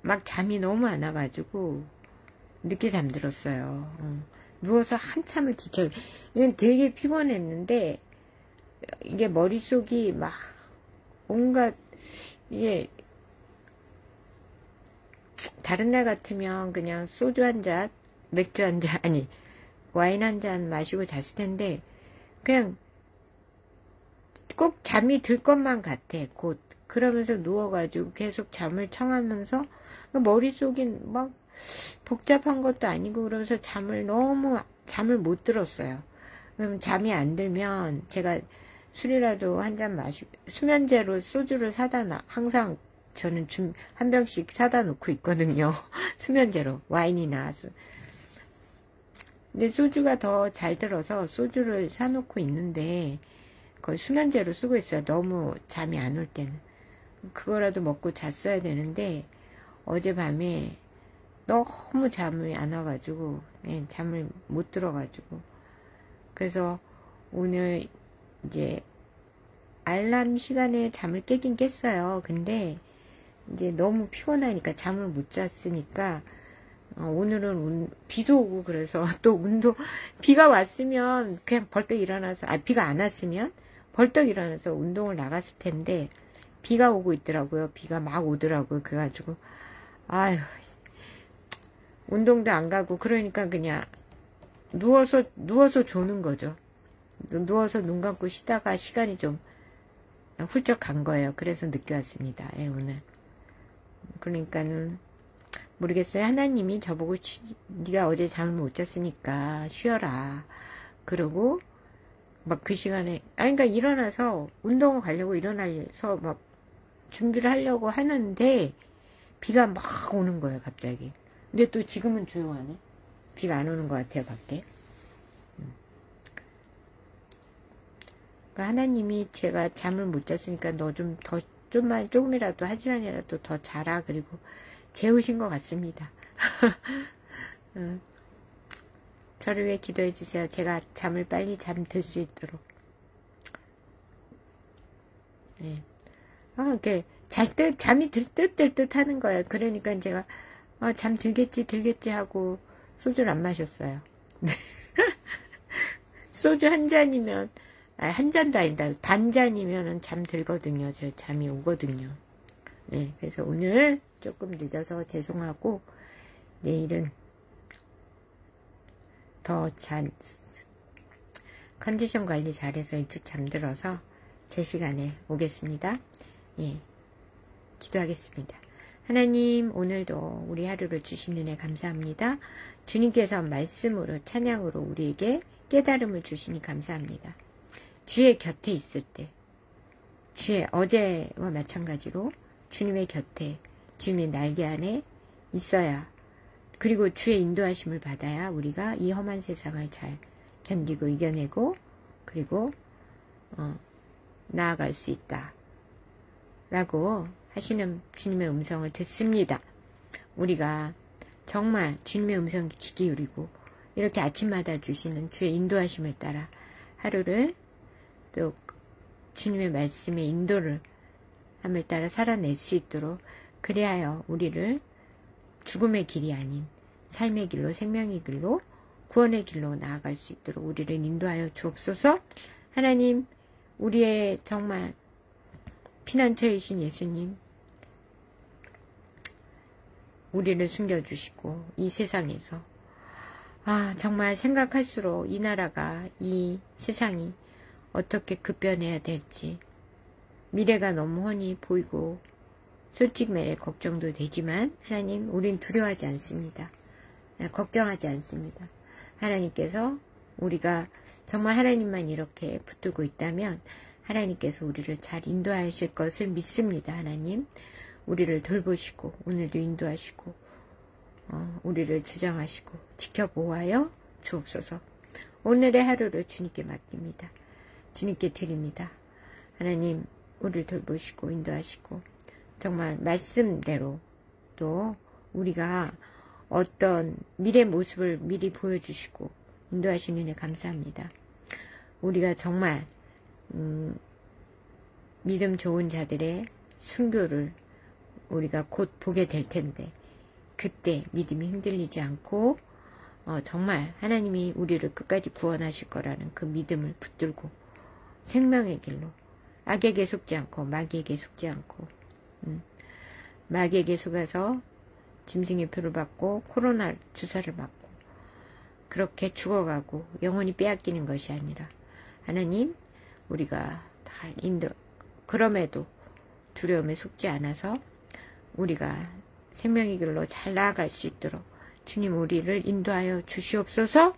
막 잠이 너무 안 와가지고 늦게 잠들었어요. 누워서 한참을 이건 되게 피곤했는데 이게 머릿속이 막 온갖 이게 다른 날 같으면 그냥 소주 한 잔, 맥주 한 잔, 아니 와인 한 잔 마시고 잤을 텐데 그냥 꼭 잠이 들 것만 같아. 곧 그러면서 누워가지고 계속 잠을 청하면서 머릿속이 막 복잡한 것도 아니고 그러면서 잠을 못 들었어요. 그럼 잠이 안 들면 제가 술이라도 한 잔 마시고 수면제로 소주를 항상 저는 한 병씩 사다 놓고 있거든요. 수면제로 와인이나 근데 소주가 더 잘 들어서 소주를 사놓고 있는데 그걸 수면제로 쓰고 있어요. 너무 잠이 안 올 때는 그거라도 먹고 잤어야 되는데 어젯밤에 너무 잠이 안 와가지고 잠을 못 들어가지고 그래서 오늘 이제 알람 시간에 잠을 깨긴 깼어요. 근데 이제 너무 피곤하니까 잠을 못 잤으니까 오늘은 비도 오고 그래서 또 비가 왔으면 그냥 벌떡 일어나서 비가 안 왔으면 벌떡 일어나서 운동을 나갔을 텐데 비가 오고 있더라고요. 비가 막 오더라고요. 그래가지고 아휴 운동도 안 가고 그러니까 그냥 누워서 조는 거죠. 누워서 눈 감고 쉬다가 시간이 좀 훌쩍 간 거예요. 그래서 늦게 왔습니다. 예, 오늘. 그러니까는 모르겠어요. 하나님이 저보고 네가 어제 잠을 못 잤으니까 쉬어라. 그러고 막 그 시간에 그러니까 일어나서 운동을 가려고 일어나서 막 준비를 하려고 하는데 비가 막 오는 거예요. 갑자기. 근데 또 지금은 조용하네. 비가 안 오는 것 같아요. 밖에. 그러니까 하나님이 제가 잠을 못 잤으니까 너 좀 더 조금이라도 한 시간이라도 더 자라. 그리고 재우신 것 같습니다. 저를 위해 기도해 주세요. 제가 잠을 빨리 잠들 수 있도록. 네. 이렇게 잠이 들 듯 하는 거예요. 그러니까 제가 잠 들겠지 하고 소주를 안 마셨어요. 소주 한 잔이면 한 잔도 아니다. 반 잔이면은 잠 들거든요. 저 잠이 오거든요. 네, 그래서 오늘 조금 늦어서 죄송하고 내일은 더 컨디션 관리 잘해서 일찍 잠들어서 제 시간에 오겠습니다. 예, 기도하겠습니다. 하나님, 오늘도 우리 하루를 주신 은혜 감사합니다. 주님께서 말씀으로 찬양으로 우리에게 깨달음을 주시니 감사합니다. 주의 곁에 있을 때, 어제와 마찬가지로 주님의 곁에, 주님의 날개 안에 있어야, 그리고 주의 인도하심을 받아야 우리가 이 험한 세상을 잘 견디고 이겨내고 그리고 나아갈 수 있다 라고 하시는 주님의 음성을 듣습니다. 우리가 정말 주님의 음성에 귀 기울이고 이렇게 아침마다 주시는 주의 인도하심을 따라 하루를 또 주님의 말씀의 인도를 함을 따라 살아낼 수 있도록, 그리하여 우리를 죽음의 길이 아닌 삶의 길로, 생명의 길로, 구원의 길로 나아갈 수 있도록 우리를 인도하여 주옵소서. 하나님, 우리의 정말 피난처이신 예수님, 우리를 숨겨주시고 이 세상에서 정말 생각할수록 이 나라가, 이 세상이 어떻게 급변해야 될지 미래가 너무 훤히 보이고 솔직히 말해 걱정도 되지만 하나님, 우린 두려워하지 않습니다. 걱정하지 않습니다. 하나님께서 우리가 정말 하나님만 이렇게 붙들고 있다면 하나님께서 우리를 잘 인도하실 것을 믿습니다. 하나님, 우리를 돌보시고 오늘도 인도하시고 우리를 주장하시고 지켜보아요 주옵소서. 오늘의 하루를 주님께 맡깁니다. 주님께 드립니다. 하나님, 우리를 돌보시고 인도하시고 정말 말씀대로 또 우리가 어떤 미래 모습을 미리 보여주시고 인도하시는 은혜 감사합니다. 우리가 정말 믿음 좋은 자들의 순교를 우리가 곧 보게 될 텐데 그때 믿음이 흔들리지 않고 정말 하나님이 우리를 끝까지 구원하실 거라는 그 믿음을 붙들고 생명의 길로, 악에게 속지 않고 마귀에게 속지 않고 마귀에게 속아서 짐승의 표를 받고 코로나 주사를 맞고 그렇게 죽어가고 영혼이 빼앗기는 것이 아니라 하나님, 우리가 다 그럼에도 두려움에 속지 않아서 우리가 생명의 길로 잘 나아갈 수 있도록 주님, 우리를 인도하여 주시옵소서.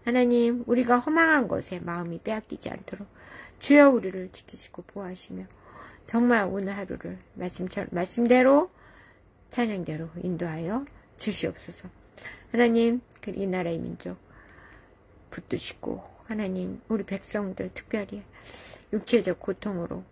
하나님, 우리가 허망한 것에 마음이 빼앗기지 않도록 주여 우리를 지키시고 보호하시며 정말 오늘 하루를 말씀대로 찬양대로 인도하여 주시옵소서. 하나님, 이 나라의 민족 붙드시고 하나님, 우리 백성들 특별히 육체적 고통으로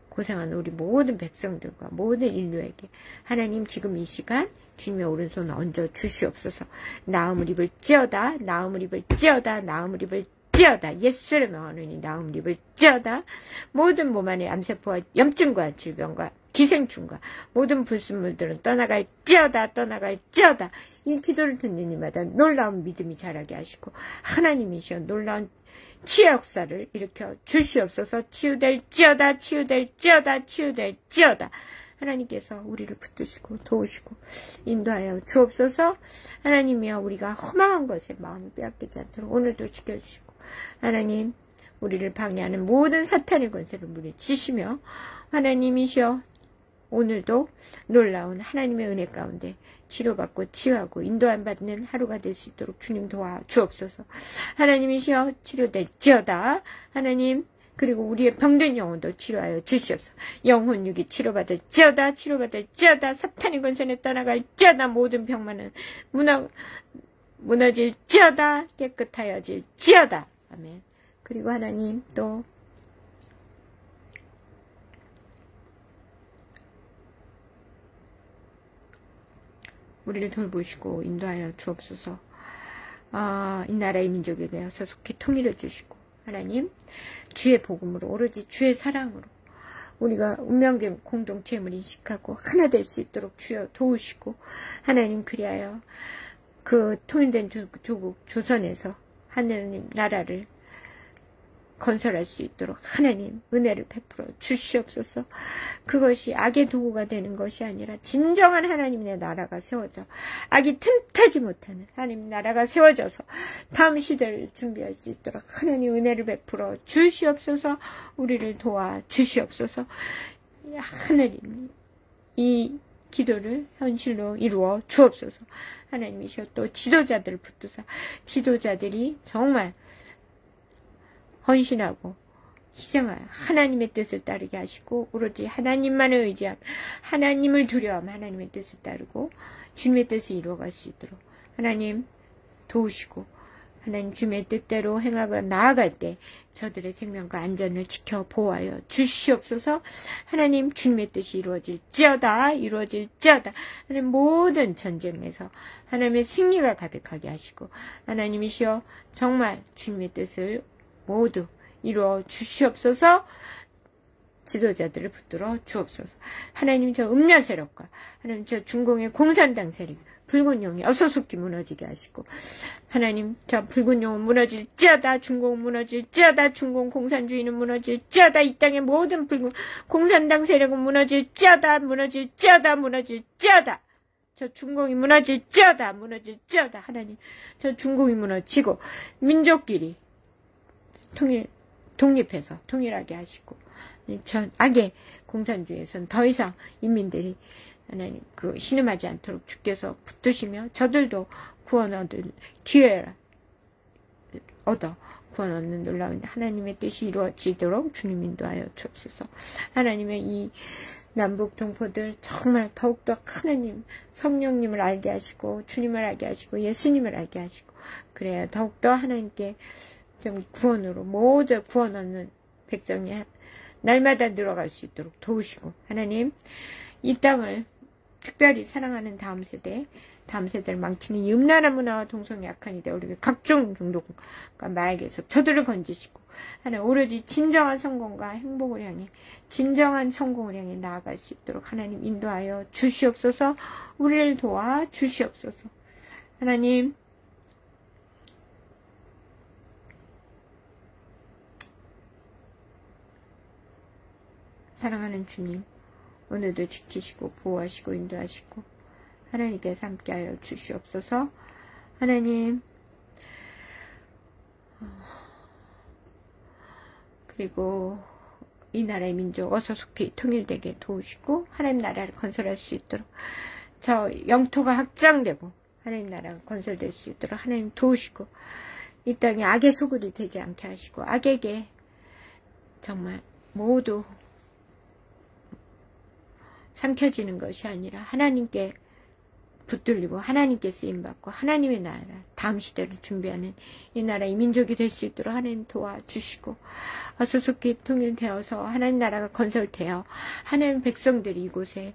고생하는 우리 모든 백성들과 모든 인류에게 하나님, 지금 이 시간 주님의 오른손을 얹어 주시옵소서. 나음을 입을지어다, 나음을 입을지어다, 나음을 입을지어다. 예수를 명하노니 나음을 입을지어다. 모든 몸 안의 암세포와 염증과 질병과 기생충과 모든 불순물들은 떠나갈지어다, 떠나갈지어다. 이 기도를 듣는 이마다 놀라운 믿음이 자라게 하시고 하나님이시여 놀라운 치유 역사를 일으켜 주시옵소서. 치유될지어다, 치유될지어다, 치유될지어다. 하나님께서 우리를 붙드시고 도우시고 인도하여 주옵소서. 하나님이여, 우리가 허망한 것에 마음을 빼앗기지 않도록 오늘도 지켜주시고, 하나님 우리를 방해하는 모든 사탄의 권세를 물리치시며, 하나님이시여, 오늘도 놀라운 하나님의 은혜 가운데 치료받고 치유하고 인도함 받는 하루가 될 수 있도록 주님 도와 주옵소서. 하나님이시여, 치료될지어다. 하나님, 그리고 우리의 병든 영혼도 치료하여 주시옵소서. 영혼 육이 치료받을지어다. 치료받을지어다. 사탄의 권세는 떠나갈지어다. 모든 병만은 무너질지어다. 깨끗하여질지어다. 아멘. 그리고 하나님 또 우리를 돌보시고 인도하여 주옵소서. 이 나라의 민족에 대해서 속히 통일해 주시고, 하나님 주의 복음으로, 오로지 주의 사랑으로 우리가 운명된 공동체임을 인식하고 하나 될 수 있도록 주여 도우시고, 하나님 그리하여 그 통일된 조국 조선에서 하나님 나라를 건설할 수 있도록 하나님 은혜를 베풀어 주시옵소서. 그것이 악의 도구가 되는 것이 아니라 진정한 하나님의 나라가 세워져 악이 틈타지 못하는 하나님 나라가 세워져서 다음 시대를 준비할 수 있도록 하나님 은혜를 베풀어 주시옵소서. 우리를 도와 주시옵소서. 하나님 이 기도를 현실로 이루어 주옵소서. 하나님이시여, 또 지도자들을 붙드사 지도자들이 정말 헌신하고 희생하여 하나님의 뜻을 따르게 하시고, 오로지 하나님만을 의지함, 하나님을 두려워함, 하나님의 뜻을 따르고 주님의 뜻을 이루어갈 수 있도록 하나님 도우시고, 하나님 주님의 뜻대로 행하고 나아갈 때 저들의 생명과 안전을 지켜 보호하여 주시옵소서. 하나님 주님의 뜻이 이루어질지어다. 하나님 모든 전쟁에서 하나님의 승리가 가득하게 하시고, 하나님이시여, 정말 주님의 뜻을 모두 이루어 주시옵소서. 지도자들을 붙들어 주옵소서. 하나님 저 음녀 세력과 하나님 저 중공의 공산당 세력, 붉은 용이 어서속히 무너지게 하시고, 하나님 저 붉은 용은 무너질지어다. 중공은 무너질지어다. 중공 공산주의는 무너질지어다. 이 땅의 모든 붉은 공산당 세력은 무너질지어다. 저 중공이 무너질지어다. 하나님 저 중공이 무너지고 민족끼리 독립해서 통일하게 하시고, 전 악의 공산주의에선 더 이상 인민들이 하나님 신음하지 않도록 주께서 붙드시며 저들도 구원 얻을 기회를 얻어 구원 얻는 놀라운 하나님의 뜻이 이루어지도록 주님 인도하여 주옵소서. 하나님의 이 남북 동포들 정말 더욱더 하나님 성령님을 알게 하시고, 주님을 알게 하시고, 예수님을 알게 하시고, 그래야 더욱더 하나님께 좀 구원으로 모두 구원 얻는 백성이 날마다 늘어갈 수 있도록 도우시고, 하나님 이 땅을 특별히 사랑하는 다음 세대를 망치는 이 음란한 문화와 동성애 악한 이대 우리가 각종 중독과 마약에서 저들을 건지시고, 하나님 오로지 진정한 성공과 행복을 향해, 진정한 성공을 향해 나아갈 수 있도록 하나님 인도하여 주시옵소서. 우리를 도와 주시옵소서. 하나님 사랑하는 주님, 오늘도 지키시고 보호하시고 인도하시고 하나님께서 함께하여 주시옵소서. 하나님 그리고 이 나라의 민족 어서 속히 통일되게 도우시고 하나님 나라를 건설할 수 있도록, 저 영토가 확장되고 하나님 나라가 건설될 수 있도록 하나님 도우시고, 이 땅에 악의 소굴이 되지 않게 하시고, 악에게 정말 모두 삼켜지는 것이 아니라 하나님께 붙들리고 하나님께 쓰임받고 하나님의 나라, 다음 시대를 준비하는 이 나라, 이 민족이 될 수 있도록 하나님 도와주시고, 어서 속히 통일되어서 하나님 나라가 건설되어 하나님 백성들이 이곳에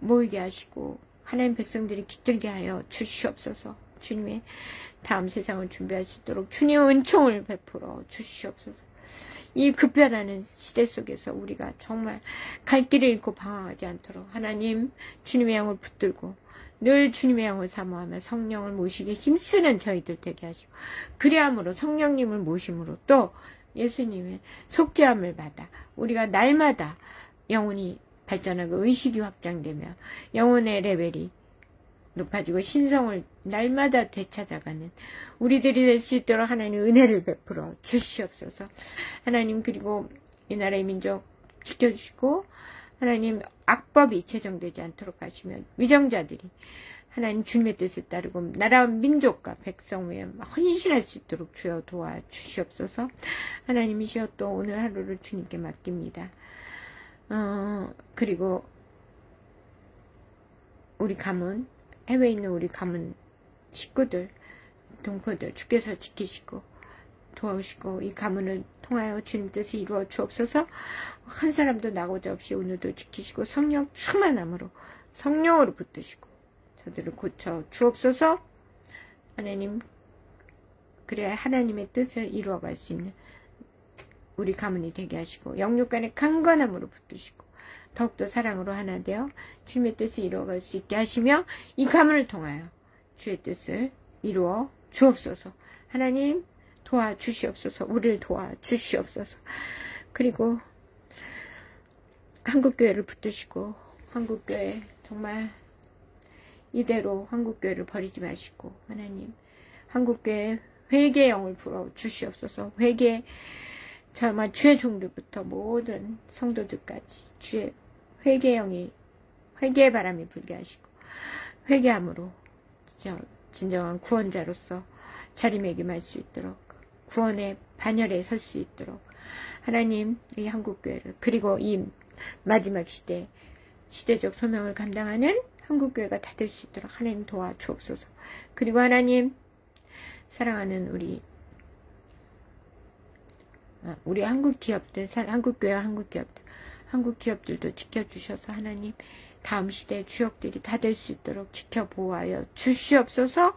모이게 하시고 하나님 백성들이 깃들게 하여 주시옵소서. 주님의 다음 세상을 준비할 수 있도록 주님의 은총을 베풀어 주시옵소서. 이 급변하는 시대 속에서 우리가 정말 갈 길을 잃고 방황하지 않도록 하나님 주님의 영을 붙들고 늘 주님의 영을 사모하며 성령을 모시게 힘쓰는 저희들 되게 하시고, 그리함으로 성령님을 모심으로 또 예수님의 속죄함을 받아 우리가 날마다 영혼이 발전하고 의식이 확장되며 영혼의 레벨이 높아지고 신성을 날마다 되찾아가는 우리들이 될 수 있도록 하나님 은혜를 베풀어 주시옵소서. 하나님, 그리고 이 나라의 민족 지켜주시고 하나님 악법이 제정되지 않도록 하시며 위정자들이 하나님 주님의 뜻을 따르고 나라와 민족과 백성 위에 헌신할 수 있도록 주여 도와주시옵소서. 하나님이시여, 또 오늘 하루를 주님께 맡깁니다. 그리고 우리 가문, 해외에 있는 우리 가문 식구들, 동포들 주께서 지키시고 도와주시고 이 가문을 통하여 주님 뜻이 이루어 주옵소서. 한 사람도 나고자 없이 오늘도 지키시고 성령 충만함으로 성령으로 붙드시고 저들을 고쳐 주옵소서. 하나님, 그래야 하나님의 뜻을 이루어갈 수 있는 우리 가문이 되게 하시고 영육간의 강건함으로 붙드시고 더욱더 사랑으로 하나 되어 주님의 뜻을 이루어갈 수 있게 하시며 이 가문을 통하여 주의 뜻을 이루어 주옵소서. 하나님 도와주시옵소서. 우리를 도와주시옵소서. 그리고 한국교회를 붙드시고 한국교회 정말 이대로 한국교회를 버리지 마시고 하나님 한국교회 회개의 영을 불어 주시옵소서. 정말 주의 종들부터 모든 성도들까지 주의 회개의 영이 회개의 바람이 불게 하시고 회개함으로 진정한 구원자로서 자리매김할 수 있도록 구원의 반열에 설 수 있도록 하나님 이 한국교회를 그리고 이 마지막 시대적 소명을 감당하는 한국교회가 다 될 수 있도록 하나님 도와주옵소서. 그리고 하나님 사랑하는 우리 한국 기업들, 한국교회와 한국 기업들도 지켜주셔서 하나님 다음 시대의 주역들이 다 될 수 있도록 지켜보아여 주시옵소서.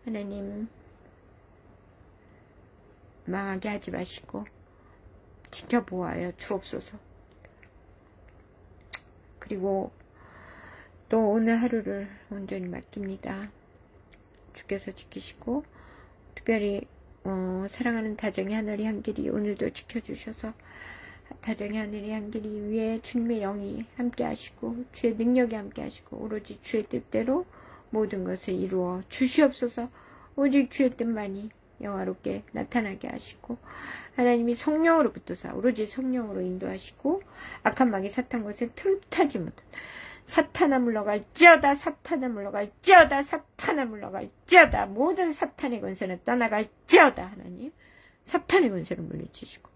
하나님 망하게 하지 마시고 지켜보아여 주옵소서. 그리고 또 오늘 하루를 온전히 맡깁니다. 주께서 지키시고 특별히 사랑하는 다정의 하늘의 향길이 오늘도 지켜주셔서 다정의 하늘의 향길이 위에 주님의 영이 함께 하시고 주의 능력이 함께 하시고 오로지 주의 뜻대로 모든 것을 이루어 주시옵소서. 오직 주의 뜻만이 영화롭게 나타나게 하시고 하나님이 성령으로 붙어서 오로지 성령으로 인도하시고 악한 마귀 사탄 것에 틈타지 못한 사탄아 물러갈지어다, 사탄아 물러갈지어다, 사탄아 물러갈지어다, 모든 사탄의 권세는 떠나갈지어다. 하나님 사탄의 권세를 물리치시고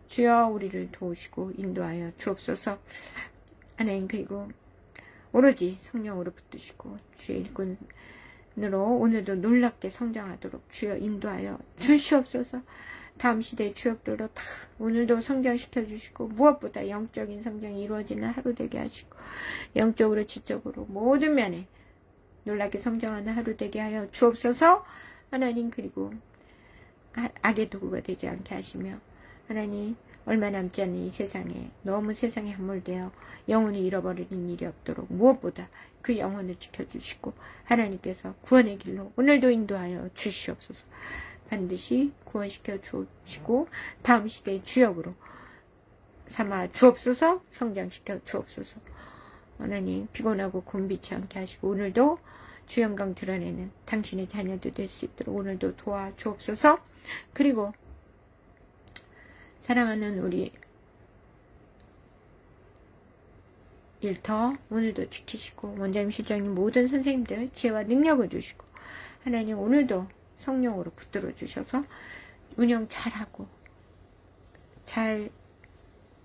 주여 우리를 도우시고 인도하여 주옵소서. 하나님, 그리고 오로지 성령으로 붙드시고 주의 일꾼으로 오늘도 놀랍게 성장하도록 주여 인도하여 주시옵소서. 다음 시대의 주역들로 다 오늘도 성장시켜 주시고 무엇보다 영적인 성장이 이루어지는 하루 되게 하시고 영적으로 지적으로 모든 면에 놀랍게 성장하는 하루 되게 하여 주옵소서. 하나님, 그리고 악의 도구가 되지 않게 하시며 하나님 얼마 남지 않는 이 세상에 너무 세상에 함몰되어 영혼을 잃어버리는 일이 없도록 무엇보다 그 영혼을 지켜주시고 하나님께서 구원의 길로 오늘도 인도하여 주시옵소서. 반드시 구원시켜 주시고 다음 시대의 주역으로 삼아 주옵소서. 성장시켜 주옵소서. 하나님 피곤하고 곤비치 않게 하시고 오늘도 주 영광 드러내는 당신의 자녀도 될 수 있도록 오늘도 도와주옵소서. 그리고 사랑하는 우리 일터 오늘도 지키시고 원장님 실장님 모든 선생님들 지혜와 능력을 주시고 하나님 오늘도 성령으로 붙들어 주셔서 운영 잘하고 잘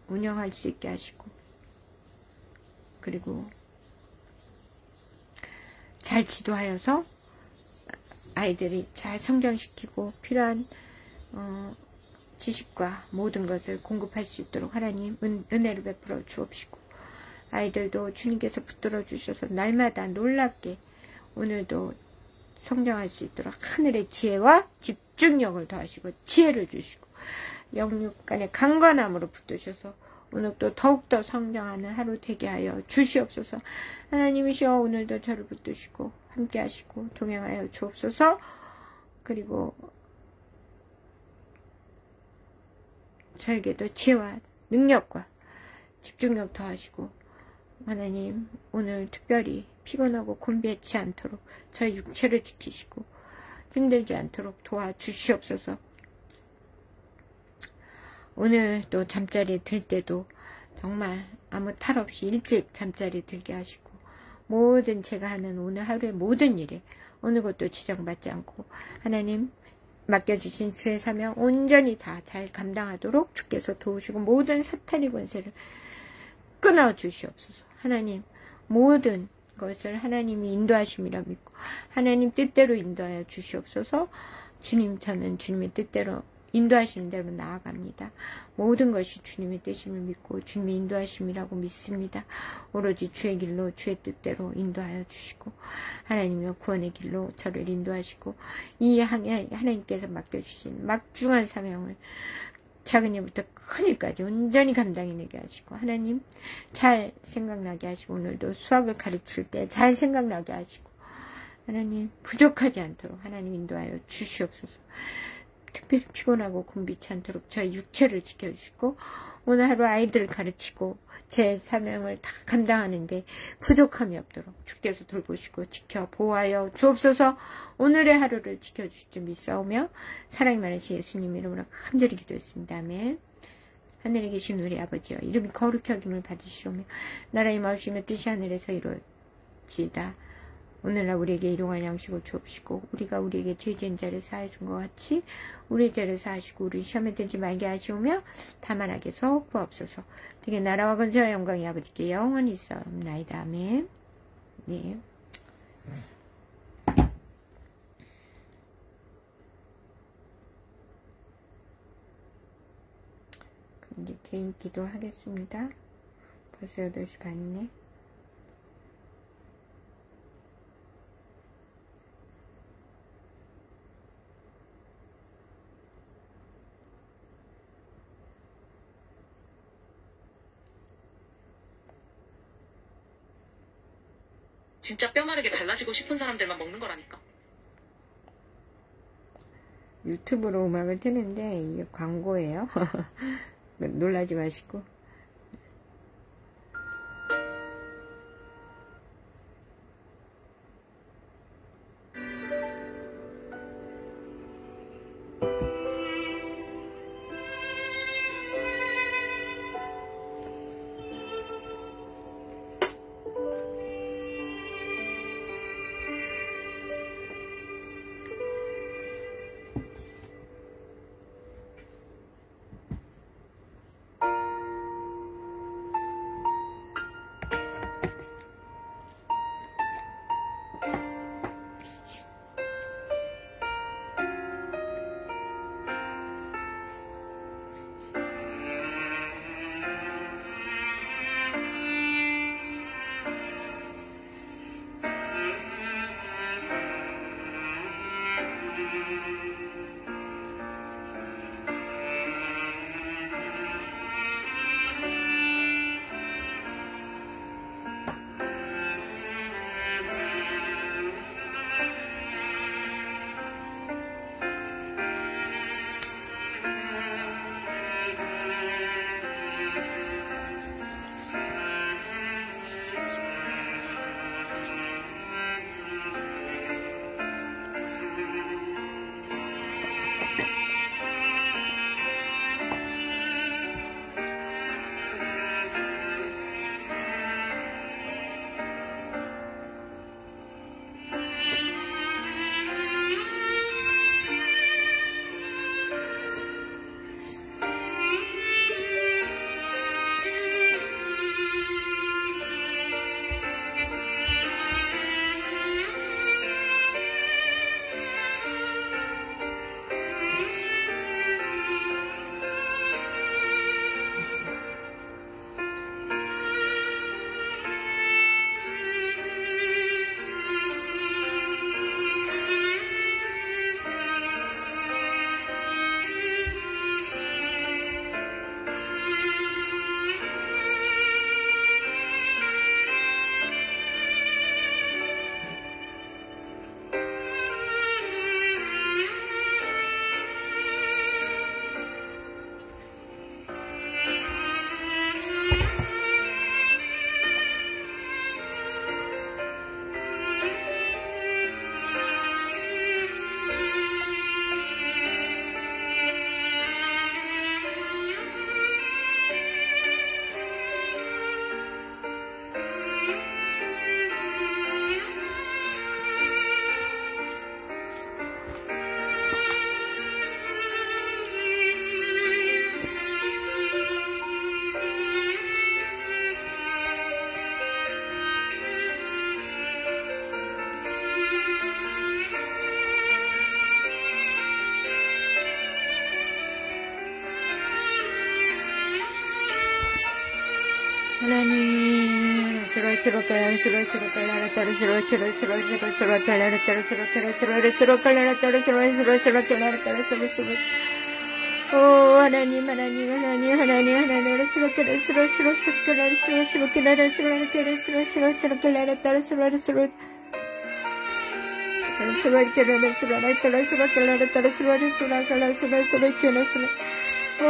운영할 수 있게 하시고 그리고 잘 지도하여서 아이들이 잘 성장시키고 필요한 지식과 모든 것을 공급할 수 있도록 하나님 은혜를 베풀어 주옵시고 아이들도 주님께서 붙들어 주셔서 날마다 놀랍게 오늘도 성장할 수 있도록 하늘의 지혜와 집중력을 더하시고 지혜를 주시고 영육간의 강건함으로 붙드셔서 오늘도 더욱더 성장하는 하루 되게 하여 주시옵소서. 하나님이시여 오늘도 저를 붙드시고 함께 하시고 동행하여 주옵소서. 그리고 저에게도 지혜와 능력과 집중력 더하시고 하나님 오늘 특별히 피곤하고 곤비하지 않도록 저희 육체를 지키시고 힘들지 않도록 도와주시옵소서. 오늘 또 잠자리에 들 때도 정말 아무 탈 없이 일찍 잠자리에 들게 하시고 모든 제가 하는 오늘 하루의 모든 일에 어느 것도 지정받지 않고 하나님 맡겨주신 주의 사명 온전히 다 잘 감당하도록 주께서 도우시고 모든 사탄의 권세를 끊어주시옵소서. 하나님 모든 것을 하나님이 인도하심이라 믿고 하나님 뜻대로 인도하여 주시옵소서. 주님 저는 주님의 뜻대로 인도하시는 대로 나아갑니다. 모든 것이 주님의 뜻임을 믿고 주님의 인도하심이라고 믿습니다. 오로지 주의 길로 주의 뜻대로 인도하여 주시고 하나님의 구원의 길로 저를 인도하시고 이 하나님께서 맡겨주신 막중한 사명을 작은 일부터 큰 일까지 온전히 감당해내게 하시고 하나님 잘 생각나게 하시고 오늘도 수학을 가르칠 때 잘 생각나게 하시고 하나님 부족하지 않도록 하나님 인도하여 주시옵소서. 특별히 피곤하고 곤비치 않도록 저희 육체를 지켜주시고 오늘 하루 아이들을 가르치고 제 사명을 다 감당하는데 부족함이 없도록 주께서 돌보시고 지켜 보호하여 주옵소서. 오늘의 하루를 지켜주실 줄 믿사오며 사랑이 많으신 예수님 이름으로 간절히 기도했습니다. 아멘. 하늘에 계신 우리 아버지여 이름이 거룩히 여김을 받으시오며 나라의 마으시며 뜻이 하늘에서 이루어지이다. 오늘날 우리에게 일용할 양식을 주옵시고 우리가 우리에게 죄 지은 자를 사하여 준 것 같이 우리의 죄를 사하시고 우리 시험에 들지 말게 하시오며 다만 악에서 구하옵소서. 되게 나라와 권세와 영광이 아버지께 영원히 있사옵나이다. 아멘. 네. 그럼 이제 개인 기도하겠습니다. 벌써 8시 반이네. 진짜 뼈마르게 달라지고 싶은 사람들만 먹는 거라니까. 유튜브로 음악을 트는데 이게 광고예요. 놀라지 마시고. 하나님 오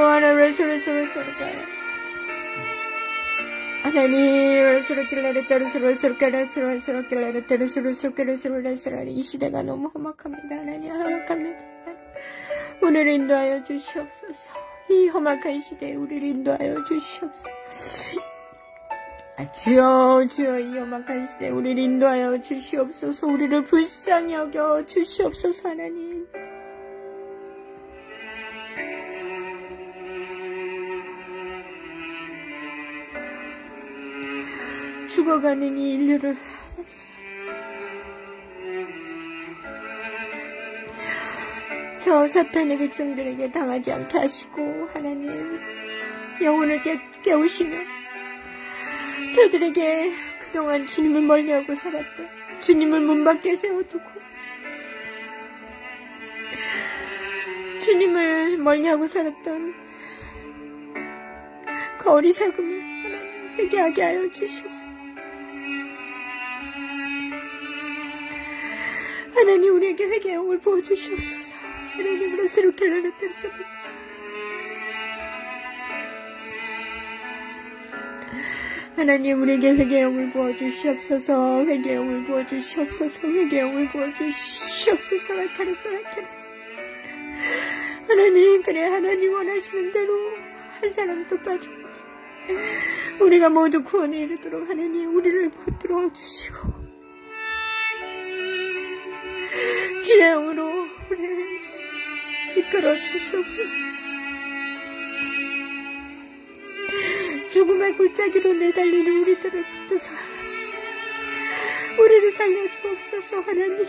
하나님 이 시대가 너무 험악합니다. 하나님 험악합니다. 우리를 인도하여 주시옵소서. 이 험악한 시대에 우리를 인도하여 주시옵소서. 주여 이 험악한 시대에 우리를 인도하여 주시옵소서. 우리를 불쌍히 여겨 주시옵소서. 하나님 죽어가는 이 인류를 저 사탄의 백성들에게 당하지 않게 하시고 하나님 영혼을 깨우시며 저들에게 그동안 주님을 멀리하고 살았던 주님을 문 밖에 세워두고 주님을 멀리하고 살았던 그 어리석음을 하나님 회개하게 하여 주시옵소서. 하나님 우리에게 회개의 영을 부어주시옵소서. 하나님으로 새롭게 나타나소서. 하나님 우리에게 회개의 영을 부어주시옵소서. 회개의 영을 부어주시옵소서. 회개의 영을 부어주시옵소서. 하나님 그래 하나님 원하시는 대로 한 사람도 빠짐없이 우리가 모두 구원에 이르도록 하나님 우리를 붙들어 주시고 주의 영으로 우리를 이끌어 주시옵소서. 죽음의 골짜기로 내달리는 우리들을 붙드사 우리를 살려 주옵소서. 하나님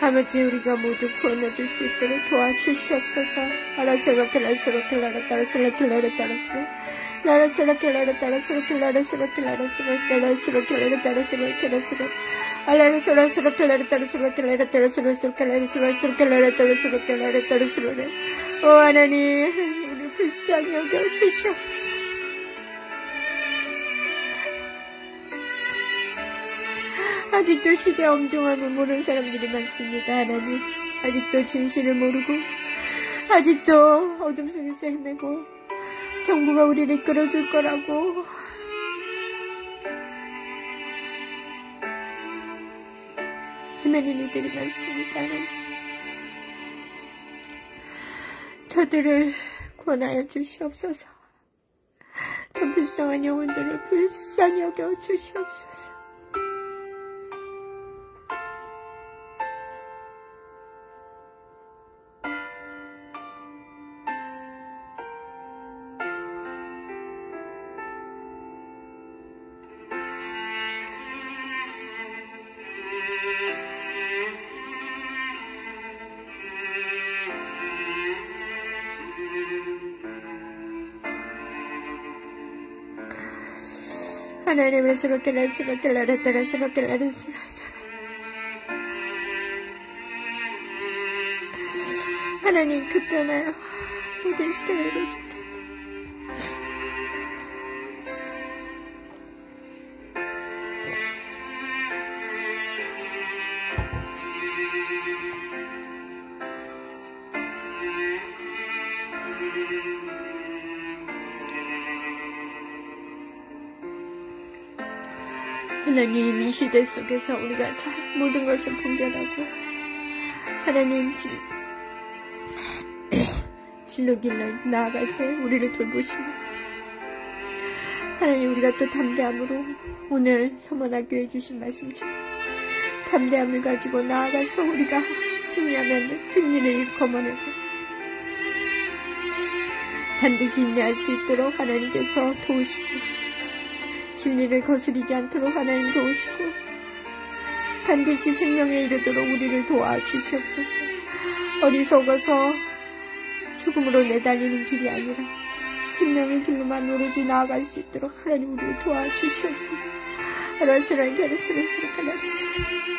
아버지 우리가 모두 구원 얻을 수 있도록 도와주시옵소서. 오 하나님 우리 불쌍히 여겨 주시옵소서. 아직도 시대 엄중함을 모르는 사람들이 많습니다. 하나님 아직도 진실을 모르고 아직도 어둠 속에서 헤매고 정부가 우리를 이끌어줄 거라고 헤매는 이들이 많습니다. 하나님 저들을 구원하여 주시옵소서. 저 불쌍한 영혼들을 불쌍히 여겨 주시옵소서. 하나님을 스럽게 하나님 급변하여 모든 시대를 이루어줍니다. 하나님, 이 시대 속에서 우리가 잘 모든 것을 분별하고 하나님 진로길로 나아갈 때 우리를 돌보시고 하나님, 우리가 또 담대함으로 오늘 서문학교에 주신 말씀처럼 담대함을 가지고 나아가서 우리가 승리하면 승리를 거머내고 반드시 인내할 수 있도록 하나님께서 도우시고 진리를 거스리지 않도록 하나님 도우시고 반드시 생명에 이르도록 우리를 도와주시옵소서. 어리석어서 죽음으로 내달리는 길이 아니라 생명의 길로만 오로지 나아갈 수 있도록 하나님 우리를 도와주시옵소서. 아라스라이 게르스르스르 가라스라.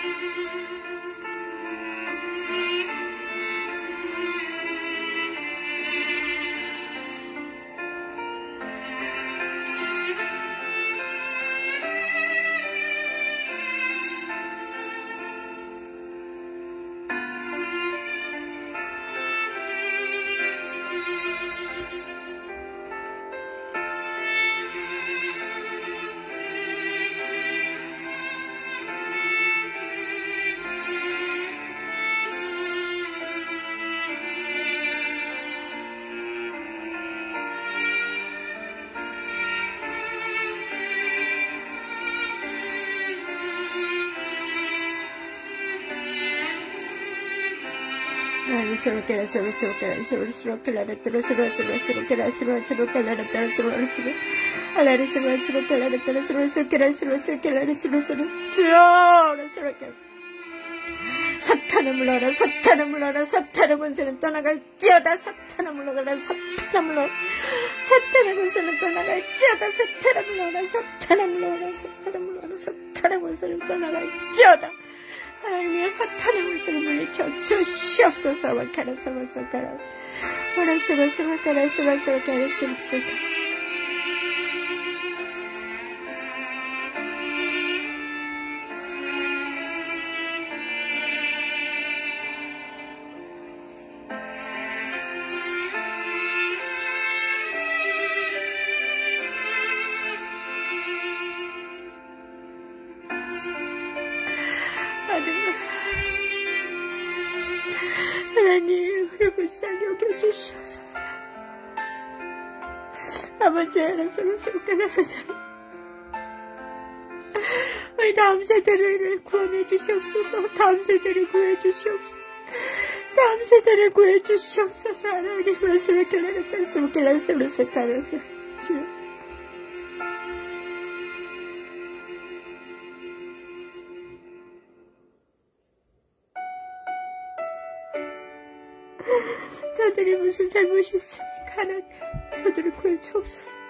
사탄아 물러가라, 사탄아 물러가라, 사탄의 권세는 떠나갈지어다. 사탄아 물러가라, 사탄아 물러가라, 사탄의 권세는 떠나갈지어다. 사탄아 물러가라, 사탄아 물러가라, 사탄아 물러가라, 사탄의 권세는 떠나갈지어다. 하나님의 사탄의 권세를 물리쳐 주시옵소서. 와카라사바사카라 와라사바사바카라사바사카라사바사카. 하나님, 우리 불쌍히 여겨주시옵소서. 아버지, 우리 다음 세대를 구원해 주시옵소서. 다음 세대를 구해 주시옵소서. 다음 세대를 구해 주시옵소서. 하나님, 주여. 저들이 무슨 잘못이 있으니까 하나님, 저들을 구해 주옵소서.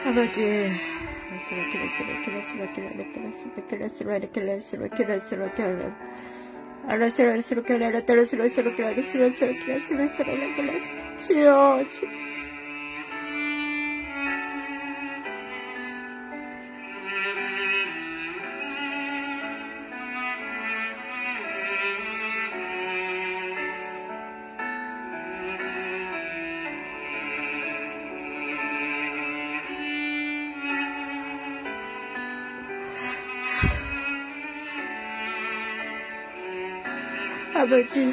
아버지, 주여. 아버지,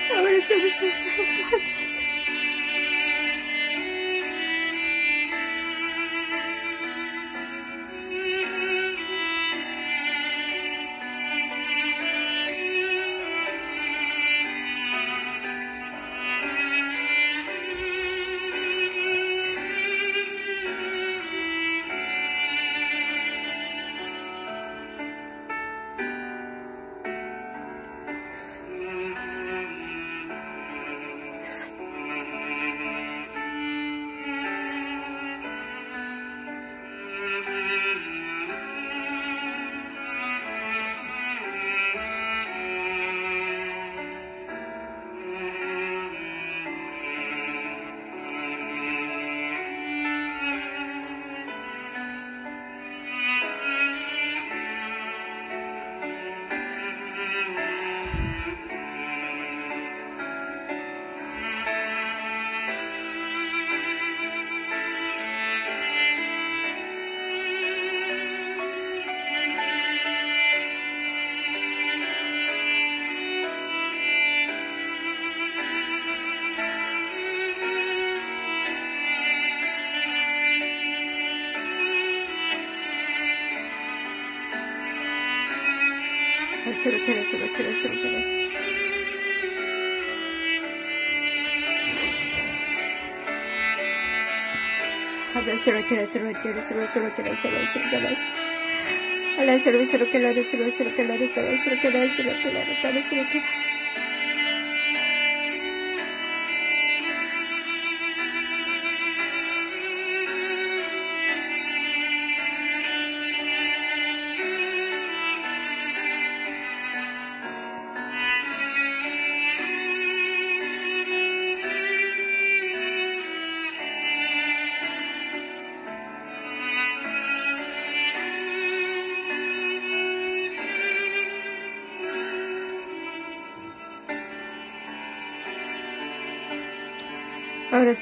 도와주시소. Ahora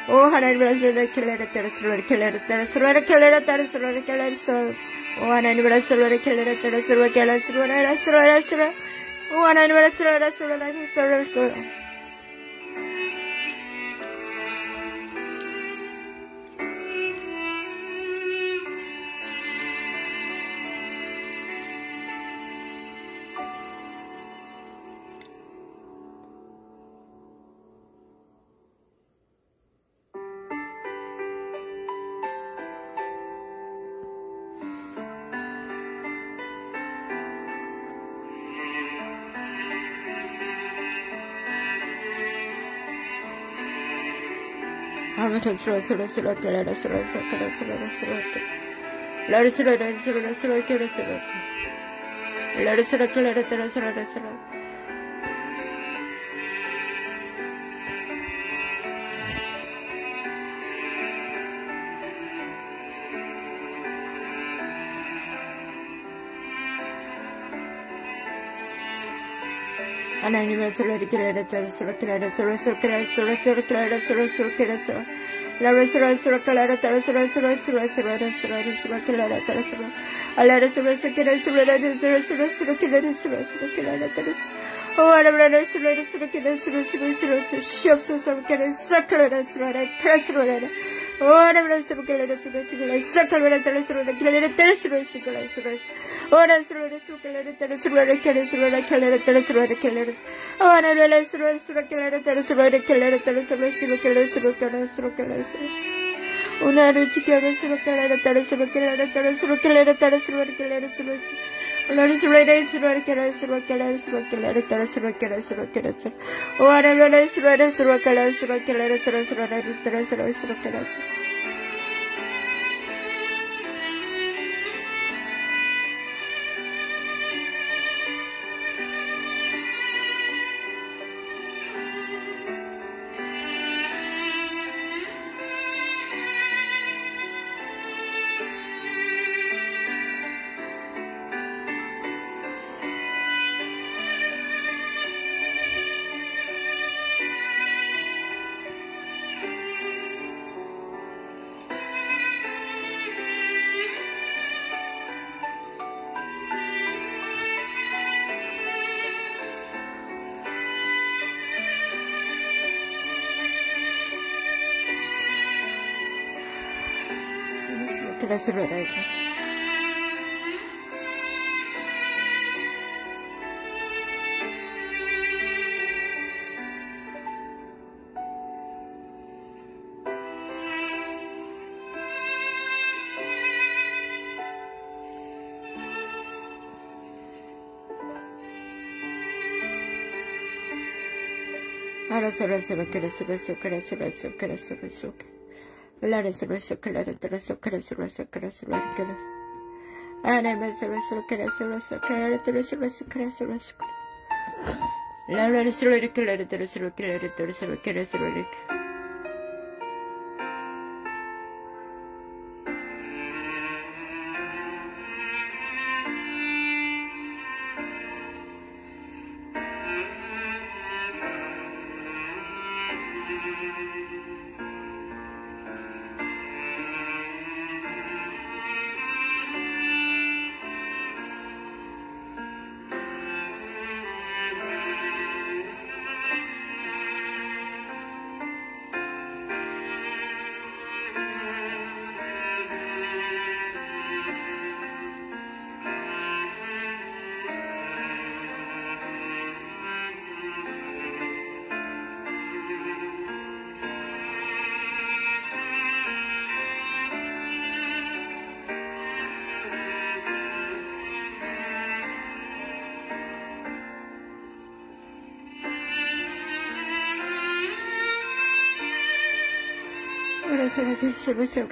오 하나님을 아슬로를 켈레를 따라슬로를 켈레를 따라슬로를 켈레를 따라슬로를 켈레를 오 하나님을 아슬로를 켈레를 따라슬로를 켈레를 따라슬로를 오 하나님을 아슬로를 따라슬로를 하나님을 오늘을 지켜라 수록kel라라 따라 수록kel라라 따라 수록kel라라 따라 수록kel라라 수록 오늘을 수록kel라라 수록kel라라 수록kel라라 따라 수록kel라라 수록kel라라 오늘을 수록kel라라 수록kel라라 따라 수록kel라라 따라 수록kel라라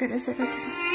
그래서 알았어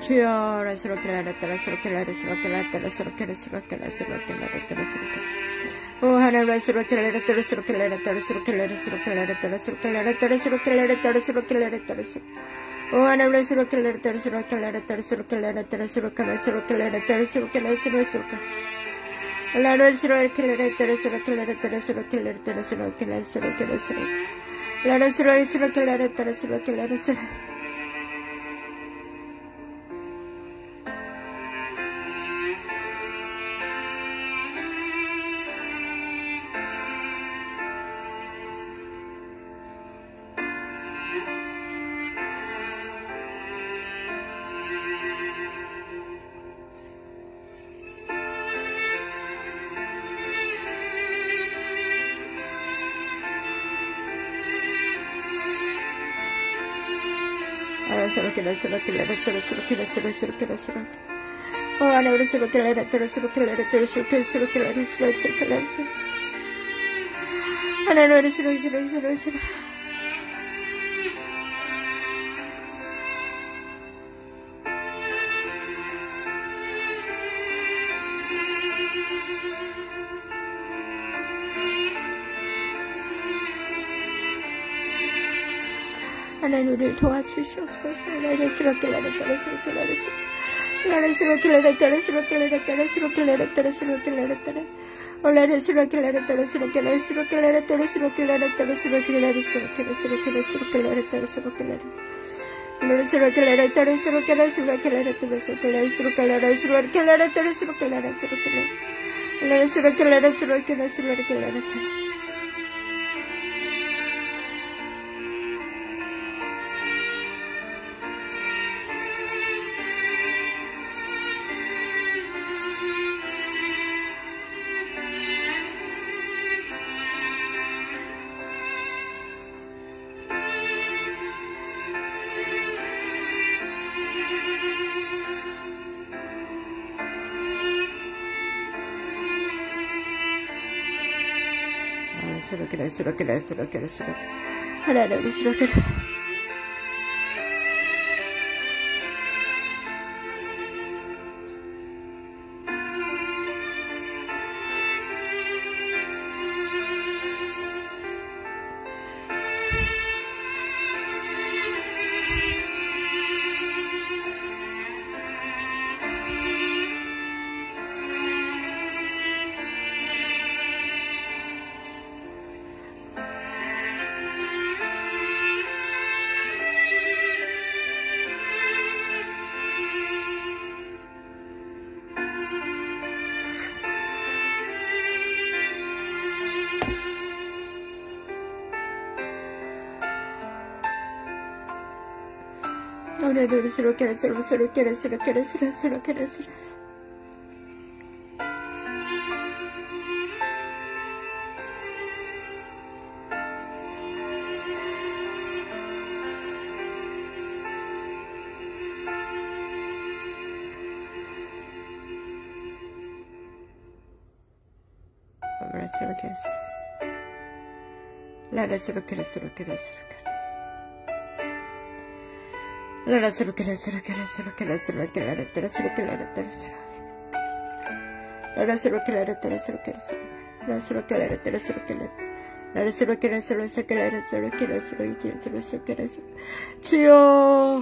주여 라스로켈라라따라스로켈라라스로켈라따라스로켈라스로켈라스로켈라스로켈라스로켈라 오 하나님 라스로켈라라따라스로켈라라따라스로켈라라따라스로켈라라따라스로켈라라따라스로켈라라따라스 오 하나님 라스로켈라라따라스로켈라라따라스로켈라라따라스로켈라라따라스로켈라라따라스로켈라라따라스로켈라 라라스로켈라라따라스로켈라라따라스로켈라라따라스로켈라라따라스로켈라라따라스로켈라라따라스 하나님 우리를 도와주시옵소서. 오늘도 주여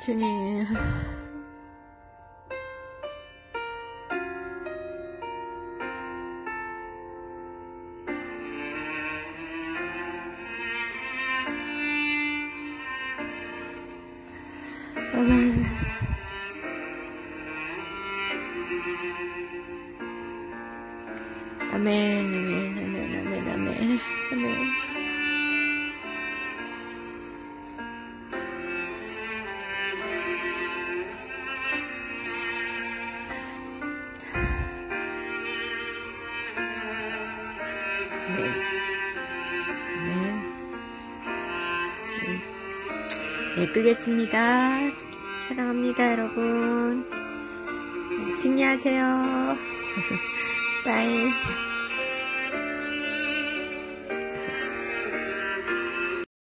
주님, 아멘, 아멘, 아멘, 아멘, 아멘, 아멘. 네, 끄겠습니다. 사랑합니다, 여러분. 승리하세요. 바이.